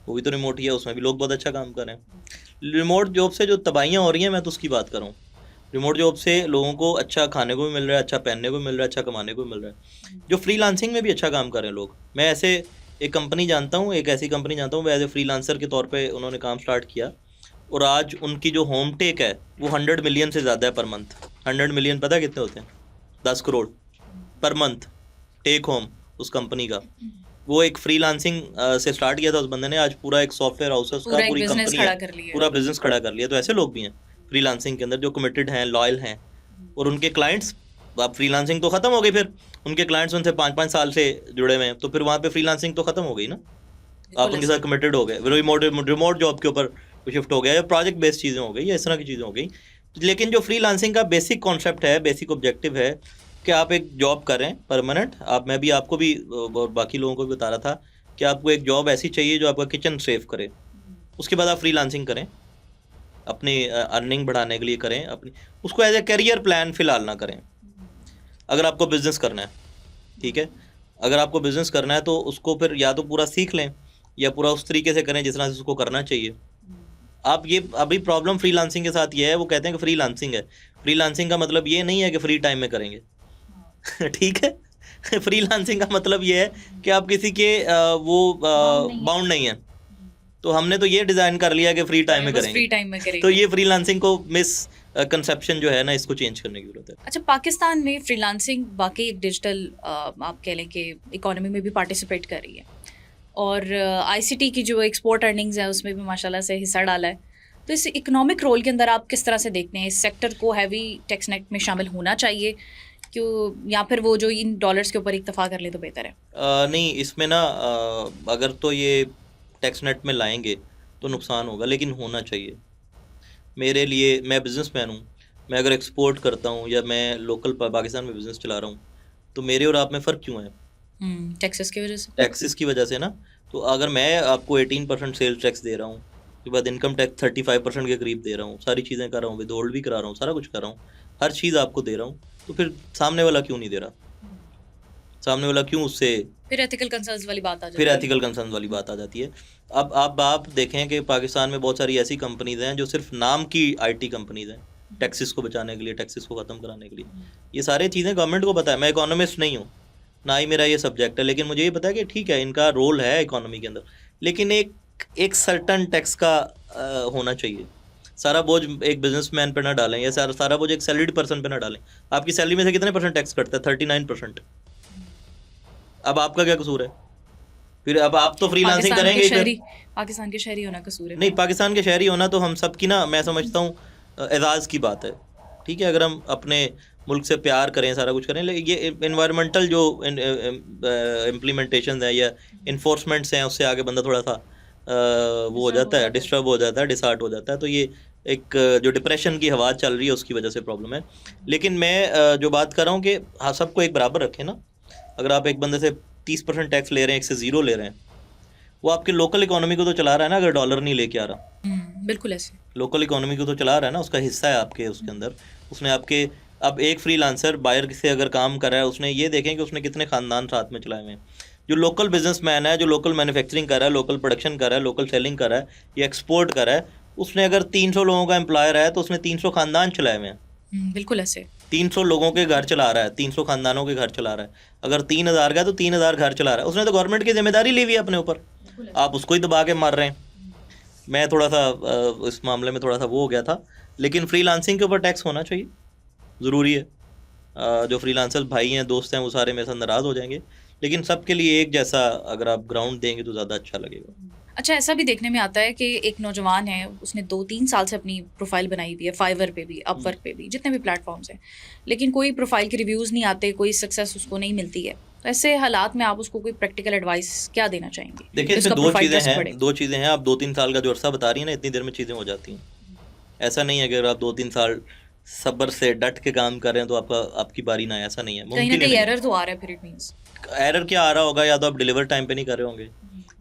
वो भी तो रिमोट ही है, उसमें भी लोग बहुत अच्छा काम कर रहे हैं। रिमोट जॉब से जो तबाहियाँ हो रही हैं, मैं तो उसकी बात कर रहा हूँ। रिमोट जॉब से लोगों को अच्छा खाने को भी मिल रहा है, अच्छा पहनने को भी मिल रहा है, अच्छा कमाने को भी मिल रहा है। जो फ्रीलांसिंग में भी अच्छा काम कर रहे हैं लोग, मैं ऐसे एक कंपनी जानता हूँ, एक ऐसी कंपनी जानता हूँ, वो एज ए फ्रीलांसर के तौर पे उन्होंने काम स्टार्ट किया, और आज उनकी जो होम टेक है वो 100 मिलियन से ज़्यादा है पर मंथ। 100 मिलियन पता है कितने होते हैं? 10 करोड़ पर मंथ टेक होम उस कंपनी का। वो एक फ्रीलांसिंग से स्टार्ट किया था उस बंदे ने, आज पूरा एक सॉफ्टवेयर हाउस है उसका, पूरा एक पूरी बिजनेस कंपनी खड़ा है, कर लिया। पूरा बिजनेस खड़ा कर लिया। तो ऐसे लोग भी हैं फ्रीलांसिंग के अंदर जो कमिटेड हैं, लॉयल हैं, और उनके क्लाइंट्स, अब फ्रीलांसिंग तो ख़त्म हो गई, फिर उनके क्लाइंट्स उनसे 5-5 साल से जुड़े हुए हैं, तो फिर वहाँ पे फ्रीलांसिंग तो ख़त्म हो गई ना, आप उनके साथ कमिटेड हो गए, फिर रिमोट जॉब के ऊपर शिफ्ट हो गया, या प्रोजेक्ट बेस्ड चीज़ें हो गई, या इस तरह की चीज़ें हो गई। लेकिन जो फ्रीलांसिंग का बेसिक कॉन्सेप्ट है, बेसिक ऑब्जेक्टिव है कि आप एक जॉब करें परमानेंट। आप, मैं भी आपको भी और बाकी लोगों को भी बता रहा था कि आपको एक जॉब ऐसी चाहिए जो आपका किचन सेव करे, उसके बाद आप फ्रीलांसिंग करें, अपनी अर्निंग बढ़ाने के लिए करें, अपनी उसको एज ए करियर प्लान फ़िलहाल ना करें। अगर आपको बिज़नेस करना है, ठीक है, अगर आपको बिज़नेस करना है तो उसको फिर या तो पूरा सीख लें, या पूरा उस तरीके से करें जिस तरह से उसको करना चाहिए। आप ये, अभी प्रॉब्लम फ्रीलांसिंग के साथ ये है, वो कहते हैं कि फ्रीलांसिंग है, फ्रीलांसिंग का मतलब ये नहीं है कि फ्री टाइम में करेंगे ठीक है फ्रीलांसिंग का मतलब ये है कि आप किसी के वो बाउंड नहीं है, तो हमने तो ये डिज़ाइन कर लिया कि फ्री टाइम में बस फ्री करेंगे, टाइम में तो करेंगे। ये फ्रीलांसिंग को मिस कंसेप्शन जो है ना, इसको चेंज करने की जरूरत है। अच्छा, पाकिस्तान में फ्रीलांसिंग वाकई एक डिजिटल आप कह लें कि इकोनॉमी में भी पार्टिसिपेट कर रही है, और आईसीटी की जो एक्सपोर्ट अर्निंग्स है उसमें भी माशाल्लाह से हिस्सा डाला है। तो इस इकोनॉमिक रोल के अंदर आप किस तरह से देखते हैं, इस सेक्टर को हैवी टैक्स नेट में शामिल होना चाहिए क्यों, या फिर वो जो इन डॉलर्स के ऊपर इक्तफा कर ले तो बेहतर है? नहीं, इसमें ना अगर तो ये टैक्स नेट में लाएंगे तो नुकसान होगा, लेकिन होना चाहिए। मेरे लिए, मैं बिजनेसमैन हूँ, मैं अगर एक्सपोर्ट करता हूँ या मैं लोकल पाकिस्तान में बिजनेस चला रहा हूँ, तो मेरे और आप में फ़र्क क्यों है? टैक्सेस की वजह से। टैक्सेस की वजह से ना। तो अगर मैं आपको 18% सेल्स टैक्स दे रहा हूँ, उसके बाद इनकम टैक्स 35% के करीब दे रहा हूँ, सारी चीज़ें कर रहा हूँ, विदहोल्ड भी करा रहा हूँ, सारा कुछ कर रहा हूँ, हर चीज़ आपको दे रहा हूँ, तो फिर सामने वाला क्यों नहीं दे रहा? सामने वाला क्यों उससे, फिर एथिकल कंसर्न्स वाली बात आ जाती फिर है। एथिकल कंसर्न वाली बात आ जाती है। अब आप देखें कि पाकिस्तान में बहुत सारी ऐसी कंपनीज हैं जो सिर्फ नाम की आईटी कंपनीज हैं, टैक्सेस को बचाने के लिए, टैक्सेस को ख़त्म कराने के लिए। ये सारी चीज़ें गवर्नमेंट को पता है। मैं इकोनॉमिस्ट नहीं हूँ, ना ही मेरा ये सब्जेक्ट है, लेकिन मुझे ये पता है कि ठीक है, इनका रोल है इकोनॉमी के अंदर, लेकिन एक सर्टन टैक्स का होना चाहिए। सारा बोझ एक बिजनेसमैन पे ना डालें, या सारा बोझ एक सैलरीड पर्सन पे ना डालें। आपकी सैलरी में से कितने % टैक्स कटता है? 39%। अब आपका क्या कसूर है? फिर अब आप तो फ्रीलांसिंग करेंगे ही फिर। पाकिस्तान के शहरी होना कसूर है? नहीं, पाकिस्तान के शहरी होना तो हम सब की ना, मैं समझता हूँ एजाज़ की बात है, ठीक है। अगर हम अपने मुल्क से प्यार करें, सारा कुछ करें, लेकिन ये इन्वायरमेंटल जो इम्प्लीमेंटेशन है या इन्फोर्समेंट्स हैं, उससे आगे बंदा थोड़ा सा वो हो जाता है, डिस्टर्ब हो जाता है, डिसहार्ट हो जाता है। तो ये एक जो डिप्रेशन की हवा चल रही है उसकी वजह से प्रॉब्लम है। लेकिन मैं जो बात कर रहा हूँ कि हाँ, सबको एक बराबर रखें ना। अगर आप एक बंदे से 30% टैक्स ले रहे हैं, एक से 0 ले रहे हैं, वो आपके लोकल इकोनॉमी को तो चला रहा है ना, अगर डॉलर नहीं लेके आ रहा। बिल्कुल ऐसे लोकल इकोनॉमी को तो चला रहा है ना, उसका हिस्सा है आपके उसके अंदर। उसने आपके, अब एक फ्रीलांसर बायर से अगर काम कर रहा है, उसने ये देखें कि उसने कितने ख़ानदान साथ में चलाए हुए हैं। जो लोकल बिजनेसमैन है, जो लोकल मैन्युफैक्चरिंग कर रहा है, लोकल प्रोडक्शन कर रहा है, लोकल सेलिंग कर रहा है या एक्सपोर्ट कर रहा है, उसने अगर 300 लोगों का एम्प्लॉयर है तो उसने 300 ख़ानदान चलाए हुए हैं। बिल्कुल ऐसे 300 लोगों के घर चला रहा है, 300 ख़ानदानों के घर चला रहा है। अगर 3000 का है तो 3000 घर चला रहा है। उसने तो गवर्नमेंट की जिम्मेदारी ली हुई है अपने ऊपर, आप उसको ही दबा के मार रहे हैं। मैं थोड़ा सा इस मामले में थोड़ा सा वो हो गया था, लेकिन फ्रीलांसिंग के ऊपर टैक्स होना चाहिए, ज़रूरी है। जो फ्रीलांसर्स भाई हैं, दोस्त हैं, वो सारे मेरे साथ नाराज़ हो जाएंगे, लेकिन सबके लिए एक जैसा अगर आप ग्राउंड देंगे तो ज़्यादा अच्छा लगेगा। अच्छा, ऐसा भी देखने में आता है कि एक नौजवान है, उसने 2-3 साल से अपनी प्रोफाइल बनाई हुई है, फाइवर पे भी, अपवर्क पे भी, जितने भी प्लेटफॉर्म्स हैं, लेकिन कोई प्रोफाइल के रिव्यूज़ नहीं आते, कोई सक्सेस उसको नहीं मिलती है। तो ऐसे हालात में आप उसको कोई प्रैक्टिकल एडवाइस क्या देना चाहेंगे देखिए, कि इसमें उसका प्रोफाइल कैसे बढ़े? दो चीज़ें हैं। आप 2-3 साल का जो अरसा बता रही हैं ना, इतनी देर में चीज़ें हो जाती हैं। ऐसा नहीं है कि अगर आप 2-3 साल सब्र से डट के काम कर रहे हैं तो आपकी बारी ना आए, ऐसा नहीं है, कहीं ना मुमकिन ही कहीं नहीं एरर तो आ रहा है, फिर इट मींस है। एरर क्या आ रहा होगा? या तो आप डिलीवर टाइम पे नहीं कर रहे होंगे,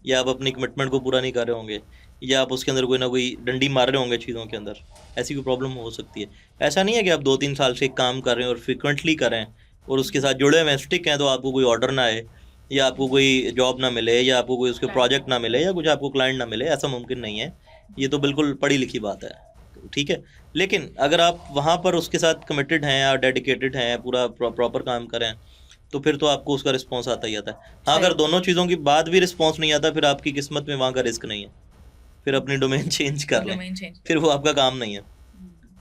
या आप अपनी कमिटमेंट को पूरा नहीं कर रहे होंगे, या आप उसके अंदर कोई ना कोई डंडी मार रहे होंगे चीज़ों के अंदर। ऐसी कोई प्रॉब्लम हो सकती है। ऐसा नहीं है कि आप 2-3 साल से एक काम कर रहे हैं और फ्रिक्वेंटली कर रहे हैं और उसके साथ जुड़े हुए हैं, स्टिक हैं, तो आपको कोई ऑर्डर ना आए, या आपको कोई जॉब ना मिले, या आपको कोई उसके प्रोजेक्ट ना मिले, या कुछ आपको क्लाइंट ना मिले। ऐसा मुमकिन नहीं है। ये तो बिल्कुल पढ़ी लिखी बात है, ठीक है। लेकिन अगर आप वहाँ पर उसके साथ कमिटेड हैं या डेडिकेटेड हैं, पूरा प्रॉपर काम करें, तो फिर तो आपको उसका रिस्पॉन्स आता ही आता है। हाँ, अगर दोनों चीज़ों के बाद भी रिस्पॉन्स नहीं आता, फिर आपकी किस्मत में वहाँ का रिस्क नहीं है, फिर अपनी डोमेन चेंज कर लें, फिर वो आपका काम नहीं है।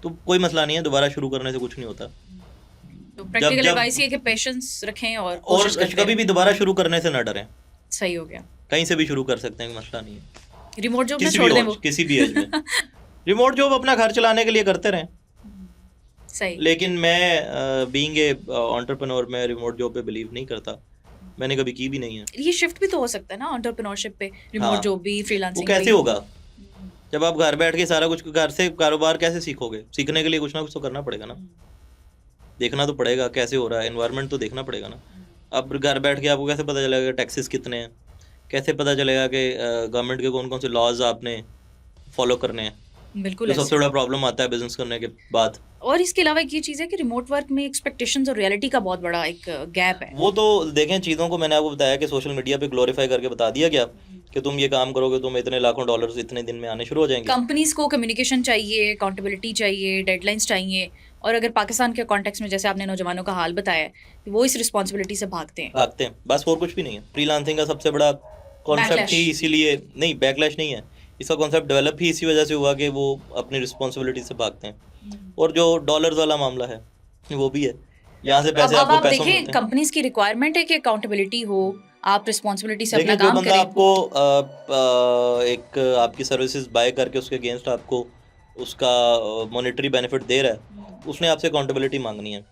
तो कोई मसला नहीं है, दोबारा शुरू करने से कुछ नहीं होता। तो प्रैक्टिकल एडवाइस ये कि पेशेंस रखें और कोशिश करते कभी भी दोबारा शुरू करने से ना डरें। सही हो गया। कहीं से भी शुरू कर सकते हैं, मसला नहीं है। रिमोट जॉब में छोड़ दें वो किसी भी एज में रिमोट जॉब अपना घर चलाने के लिए करते रहें। सही। लेकिन मैं बीइंग ए एंटरप्रेन्योर, मैं रिमोट जॉब पे बिलीव नहीं करता। मैंने कभी की भी नहीं है। ये शिफ्ट भी तो हो सकता है ना एंटरप्रेन्योरशिप पे, रिमोट जॉब भी, फ्रीलांसिंग। वो कैसे होगा जब आप घर बैठ के सारा कुछ घर से कारोबार कैसे सीखोगे? सीखने के लिए कुछ ना कुछ तो करना पड़ेगा ना, देखना तो पड़ेगा कैसे हो रहा है, एनवायरनमेंट तो देखना पड़ेगा ना। अब घर बैठ के आपको कैसे पता चलेगा टैक्सेस कितने हैं? कैसे पता चलेगा कि गवर्नमेंट के कौन कौन से लॉज आपने फॉलो करने हैं? बिल्कुल, तो सबसे बड़ा प्रॉब्लम आता है बिजनेस करने के बाद। और इसके अलावा एक ये चीज़ है कि रिमोट वर्क में एक्सपेक्टेशंस और रियलिटी का बहुत बड़ा एक गैप है। वो तो देखें, चीज़ों को मैंने आपको बताया कि सोशल मीडिया पे ग्लोरीफाई करके बता दिया गया कि तुम ये काम करोगे, तुम इतने लाखों डॉलर्स इतने दिन में आने शुरू हो जाएंगे। कंपनीज को कम्युनिकेशन चाहिए, अकाउंटेबिलिटी चाहिए, डेडलाइंस चाहिए, और अगर पाकिस्तान के कॉन्टेक्स्ट में जैसे आपने नौजवानों का हाल बताया, वो इस रिस्पॉन्सिबिलिटी से भागते हैं। बस, और कुछ भी नहीं है। फ्रीलांसिंग का सबसे बड़ा कॉन्सेप्ट ही इसीलिए नहीं, बैकलैश नहीं है, इसका कॉन्सेप्ट डेवलप ही इसी वजह से हुआ कि वो अपनी रिस्पॉन्सिबिलिटी से भागते हैं। और जो डॉलर्स वाला मामला है वो भी है, यहाँ से पैसे अब आप देखें, कंपनीज की रिक्वायरमेंट है कि अकाउंटेबिलिटी हो, आप रिस्पॉन्सिबिलिटी से अपना काम करें। आपको एक आपकी सर्विसेज बाय करके उसके अगेंस्ट आपको उसका मॉनेटरी बेनिफिट दे रहा है, उसने आपसे अकाउंटेबिलिटी मांगनी है।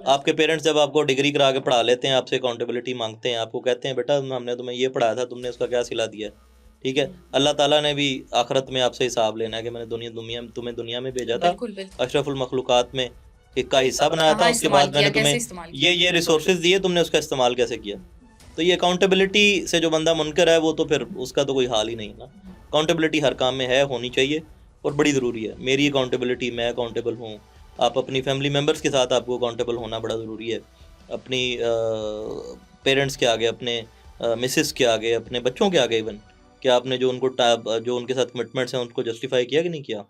आपके पेरेंट्स जब आपको डिग्री करा के पढ़ा लेते हैं, आपसे अकाउंटेबिलिटी मांगते हैं, आपको कहते हैं बेटा हमने तुम्हें ये पढ़ाया था, तुमने उसका क्या सिला दिया, ठीक है। अल्लाह ताला ने भी आखिरत में आपसे हिसाब लेना है कि मैंने तुम्हें दुनिया में भेजा था, अशरफुल मखलूकात में एक का हिस्सा बनाया था, उसके बाद मैंने तुम्हें ये रिसोर्सेज दिए, तुमने उसका इस्तेमाल कैसे किया। तो ये अकाउंटेबिलिटी से जो बंदा मुनकर है, वो तो फिर उसका तो कोई हाल ही नहीं ना। अकाउंटेबिलिटी हर काम में है, होनी चाहिए और बड़ी ज़रूरी है। मेरी अकाउंटेबिलिटी, मैं अकाउंटेबल हूँ। आप अपनी फैमिली मेम्बर्स के साथ आपको अकाउंटेबल होना बड़ा ज़रूरी है, अपनी पेरेंट्स के आगे, अपने मिसेस के आगे, अपने बच्चों के आगे इवन, कि आपने जो उनके साथ कमिटमेंट्स हैं उनको जस्टिफाई किया कि नहीं किया,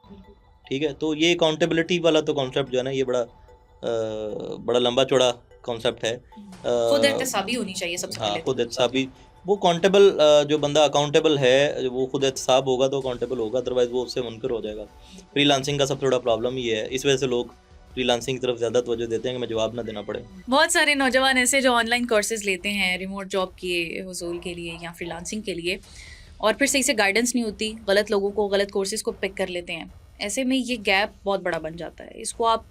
ठीक है। तो ये अकाउंटेबिलिटी वाला तो कॉन्सेप्ट जो है ना, ये बड़ा लंबा चौड़ा कॉन्सेप्ट है। खुद एहतसाबी होनी चाहिए सबसे पहले। खुद एहतसाबी, वो अकाउंटेबल, जो बंदा अकाउंटेबल है वो खुद एहतसाब होगा तो अकाउंटेबल होगा, अदरवाइज वो उससे मुनकर हो जाएगा। फ्रीलांसिंग का सबसे बड़ा प्रॉब्लम ये है, इस वजह से लोग फ्रीलांसिंग की तरफ ज़्यादा तवज्जो देते हैं कि मैं जवाब ना देना पड़े। बहुत सारे नौजवान ऐसे जो ऑनलाइन कोर्सेज लेते हैं रिमोट जॉब के हुसूल के लिए या फ्रीलांसिंग के लिए, और फिर सही से गाइडेंस नहीं होती, गलत लोगों को, गलत कोर्सेज को पिक कर लेते हैं। ऐसे में ये गैप बहुत बड़ा बन जाता है। इसको आप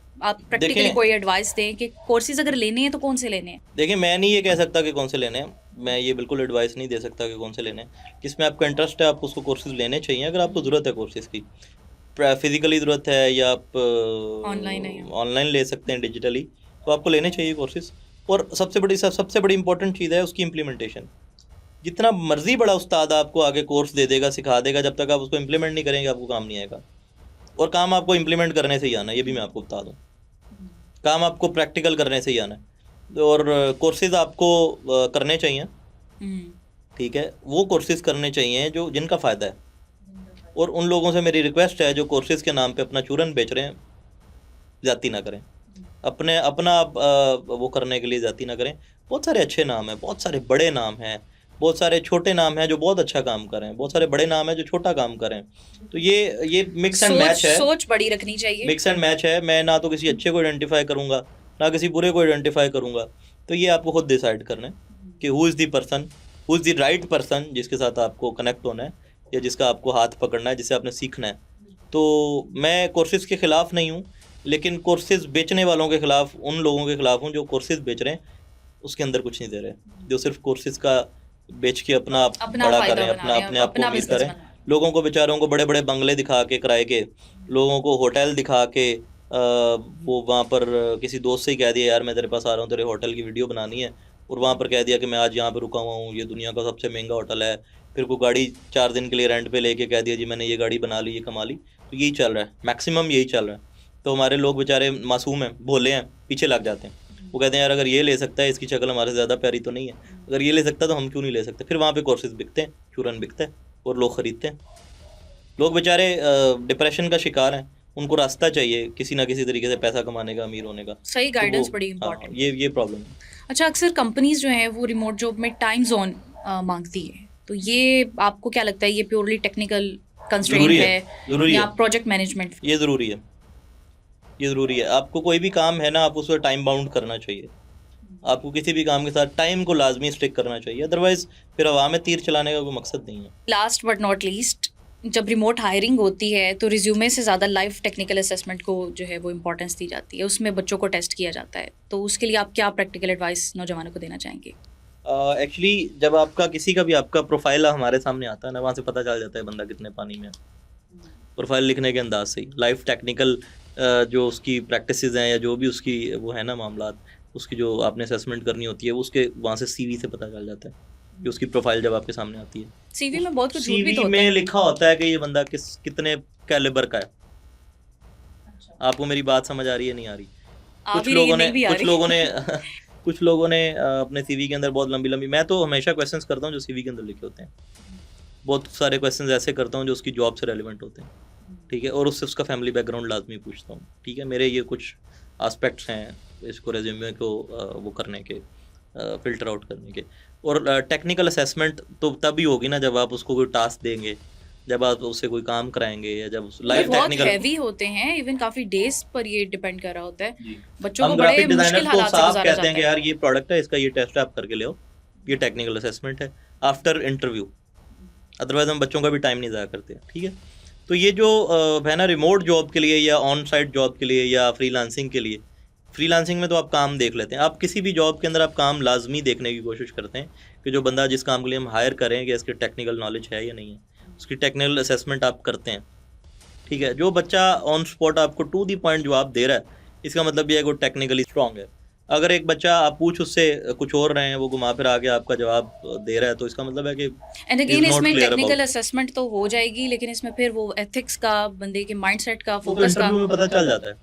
प्रैक्टिकली कोई एडवाइस दें कि कोर्सेज अगर लेने हैं तो कौन से लेने हैं? देखिए, मैं नहीं ये कह सकता कि कौन से लेने हैं, मैं ये बिल्कुल एडवाइस नहीं दे सकता कि कौन से लेने हैं। जिसमें आपका इंटरेस्ट है आप उसको कोर्सेज लेने चाहिए। अगर आपको ज़रूरत है कोर्सेज की, फिजिकली ज़रूरत है या आप ऑनलाइन ले सकते हैं डिजिटली, तो आपको लेने चाहिए कोर्सेज। और सबसे बड़ी इंपॉर्टेंट चीज़ है उसकी इम्प्लीमेंटेशन। जितना मर्जी बड़ा उस्ताद आपको आगे कोर्स दे देगा, सिखा देगा, जब तक आप उसको इम्प्लीमेंट नहीं करेंगे आपको काम नहीं आएगा। और काम आपको इम्प्लीमेंट करने से ही आना है, ये भी मैं आपको बता दूं। काम आपको प्रैक्टिकल करने से ही आना है। और कोर्सेज आपको करने चाहिए, ठीक है। वो कोर्सेज करने चाहिए जिनका फ़ायदा है। और उन लोगों से मेरी रिक्वेस्ट है जो कोर्सेज के नाम पे अपना चूरन बेच रहे हैं, ज़्यादती ना करें। अपना वो करने के लिए ज़्यादती ना करें। बहुत सारे अच्छे नाम हैं, बहुत सारे बड़े नाम हैं, बहुत सारे छोटे नाम हैं जो बहुत अच्छा काम कर रहे हैं, बहुत सारे बड़े नाम हैं जो छोटा काम कर रहे हैं। तो ये मिक्स एंड मैच है, सोच बड़ी रखनी चाहिए, मिक्स एंड मैच है। मैं ना तो किसी अच्छे को आइडेंटिफाई करूंगा, ना किसी बुरे को आइडेंटिफाई करूंगा। तो ये आपको खुद डिसाइड करना है कि who is the right person जिसके साथ आपको कनेक्ट होना है। या जिसका आपको हाथ पकड़ना है, जिसे आपने सीखना है। तो मैं कोर्सेज़ के ख़िलाफ़ नहीं हूँ, लेकिन कोर्सेज़ बेचने वालों के ख़िलाफ़, उन लोगों के ख़िलाफ़ हूँ जो कोर्सेज़ बेच रहे हैं, उसके अंदर कुछ नहीं दे रहे, जो सिर्फ कोर्सेज़ का बेच के अपना आप अपना बड़ा फायदा करें, बना अपना रहे हैं, अपने आप को अपना अमीर बिजनेस करें। बना रहे हैं। लोगों को बेचारों को बड़े-बड़े बंगले दिखा के किराए के, लोगों को होटल दिखा के वो वहाँ पर किसी दोस्त से ही कह दिया यार मैं तेरे पास आ रहा हूँ, तेरे होटल की वीडियो बनानी है, और वहाँ पर कह दिया कि मैं आज यहाँ पे रुका हुआ हूँ, ये दुनिया का सबसे महंगा होटल है। फिर कोई गाड़ी 4 दिन के लिए रेंट पे लेके कह दिया जी मैंने ये गाड़ी बना ली, ये कमा ली। तो यही चल रहा है, मैक्सिमम यही चल रहा है। तो हमारे लोग बेचारे मासूम हैं, भोले हैं, पीछे लग जाते हैं। वो कहते हैं यार अगर ये ले सकता है, इसकी शक्ल हमारे से ज़्यादा प्यारी तो नहीं है, अगर ये ले सकता है तो हम क्यों नहीं ले सकते। फिर वहाँ पे कोर्सेज़ बिकते हैं, चूरन बिकता है और लोग ख़रीदते हैं। लोग बेचारे डिप्रेशन का शिकार हैं, उनको रास्ता चाहिए किसी ना किसी तरीके से पैसा कमाने का, अमीर होने का। सही तो वो गाइडेंस बड़ी हाँ, इंपॉर्टेंट। ये प्रॉब्लम है। अच्छा, अक्सर कंपनीज जो हैं वो रिमोट जॉब में टाइम जोन मांगती है, तो ये आपको क्या लगता है, ये प्योरली टेक्निकल कंस्ट्रेंट ज़रूरी है, है ज़रूरी या है, प्रोजेक्ट मैनेजमेंट? ये ज़रूरी है, ये ज़रूरी है। आपको कोई भी काम है ना, आप उसको टाइम बाउंड करना चाहिए। आपको किसी भी काम के साथ टाइम को लाज़मी स्टिक करना चाहिए, अदरवाइज़ फिर हवा में तीर चलाने का कोई मकसद नहीं है। लास्ट बट नॉट लीस्ट, जब रिमोट हायरिंग होती है तो रिज्यूमे से ज़्यादा लाइफ टेक्निकल असेसमेंट को जो है वो इम्पोर्टेंस दी जाती है, उसमें बच्चों को टेस्ट किया जाता है। तो उसके लिए आप क्या प्रैक्टिकल एडवाइस नौजवानों को देना चाहेंगे? एक्चुअली जब आपका किसी का भी आपका प्रोफाइल हमारे सामने आता है ना, वहाँ से पता चल जाता है बंदा कितने पानी में है। प्रोफाइल लिखने के अंदाज से ही लाइफ टेक्निकल जो उसकी प्रैक्टिसेस हैं या जो भी उसकी वो है ना मामलात, उसकी जो आपने असेसमेंट करनी होती है, उसके वहाँ से सीवी से पता चल जाता है कि उसकी प्रोफाइल जब आपके सामने आती है। सीवी में बहुत कुछ झूठ भी सीवी तो होता में है। लिखा होता है कि ये बंदा कितने कैलिबर का है। आपको मेरी बात समझ आ रही है, नहीं आ रही? आ कुछ भी रही है, लोगों ने नहीं भी आ कुछ रही। लोगों ने कुछ लोगों ने अपने सीवी के अंदर बहुत लंबी-लंबी, मैं तो हमेशा क्वेश्चंस करता हूँ जो सीवी के अंदर लिखे होते हैं। बहुत सारे क्वेश्चंस ऐसे करता हूँ जो उसकी जॉब से रेलेवेंट होते हैं, ठीक है? और उससे उसका फैमिली बैकग्राउंड लाज़मी पूछता हूँ, ठीक है? मेरे ये कुछ एस्पेक्ट्स हैं इसको रेज़्यूमे को वो करने के, फ़िल्टर आउट करने के। और टेक्निकल असेसमेंट तो तभी होगी ना जब आप उसको कोई टास्क देंगे, जब आप उससे कोई काम कराएँगे, या जब ये लाइव बहुत टेक्निकल। हैवी होते हैं, इवन काफ़ी डेज़ पर ये डिपेंड कर रहा होता है। जी। बच्चों को हम बड़े ग्राफिक डिज़ाइनर्स मुश्किल को हालात से साफ गुज़ारा कहते हैं जाता कि है। यार ये प्रोडक्ट है, इसका ये टेस्ट आप करके ले आओ, ये टेक्निकल असेसमेंट है, आफ्टर इंटरव्यू। अदरवाइज़ हम बच्चों का भी टाइम नहीं ज़ाया करते, ठीक है? तो ये जो है ना रिमोट जॉब के लिए या ऑन साइट जॉब के लिए या फ्रीलांसिंग के लिए, फ्रीलांसिंग में तो आप काम देख लेते हैं। आप किसी भी जॉब के अंदर आप काम लाज़मी देखने की कोशिश करते हैं कि जो बंदा जिस काम के लिए हम हायर करें कि इसकी टेक्निकल नॉलेज है या नहीं है, उसकी टेक्निकल असेसमेंट आप करते हैं, ठीक है? जो बच्चा ऑन स्पॉट आपको टू द पॉइंट जवाब दे रहा है, इसका मतलब ये है कि वो टेक्निकली स्ट्रॉन्ग है। अगर एक बच्चा आप पूछ उससे कुछ और रहे हैं, वो घुमा फिरा के आपका जवाब दे रहा है, तो इसका मतलब है कि एंड इज़ अगेन नॉट इसमें क्लियर टेक्निकल अबाउट। असेसमेंट तो हो जाएगी, लेकिन इसमें फिर वो एथिक्स का, बंदे के माइंडसेट का, वो तो फोकस का। इंटरव्यू में पता चल जाता है,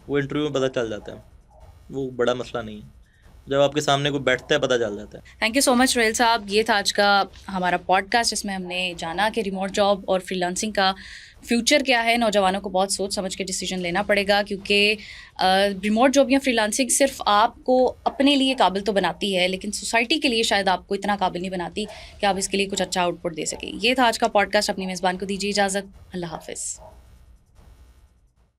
वो इंटरव्यू में पता चल जाता है, वो बड़ा मसला नहीं है। जब आपके सामने कोई बैठता है पता चल जाता है। Thank you so much Rohel साहब। ये था आज का हमारा पॉडकास्ट, जिसमें हमने जाना कि रिमोट जॉब और फ्रीलांसिंग का फ्यूचर क्या है। नौजवानों को बहुत सोच समझ के डिसीजन लेना पड़ेगा, क्योंकि रिमोट जॉब या फ्रीलांसिंग सिर्फ आपको अपने लिए काबिल तो बनाती है, लेकिन सोसाइटी के लिए शायद आपको इतना काबिल नहीं बनाती कि आप इसके लिए कुछ अच्छा आउटपुट दे सकें। ये था आज का पॉडकास्ट। अपनी मेज़बान को दीजिए इजाज़त। अल्लाह हाफिज़।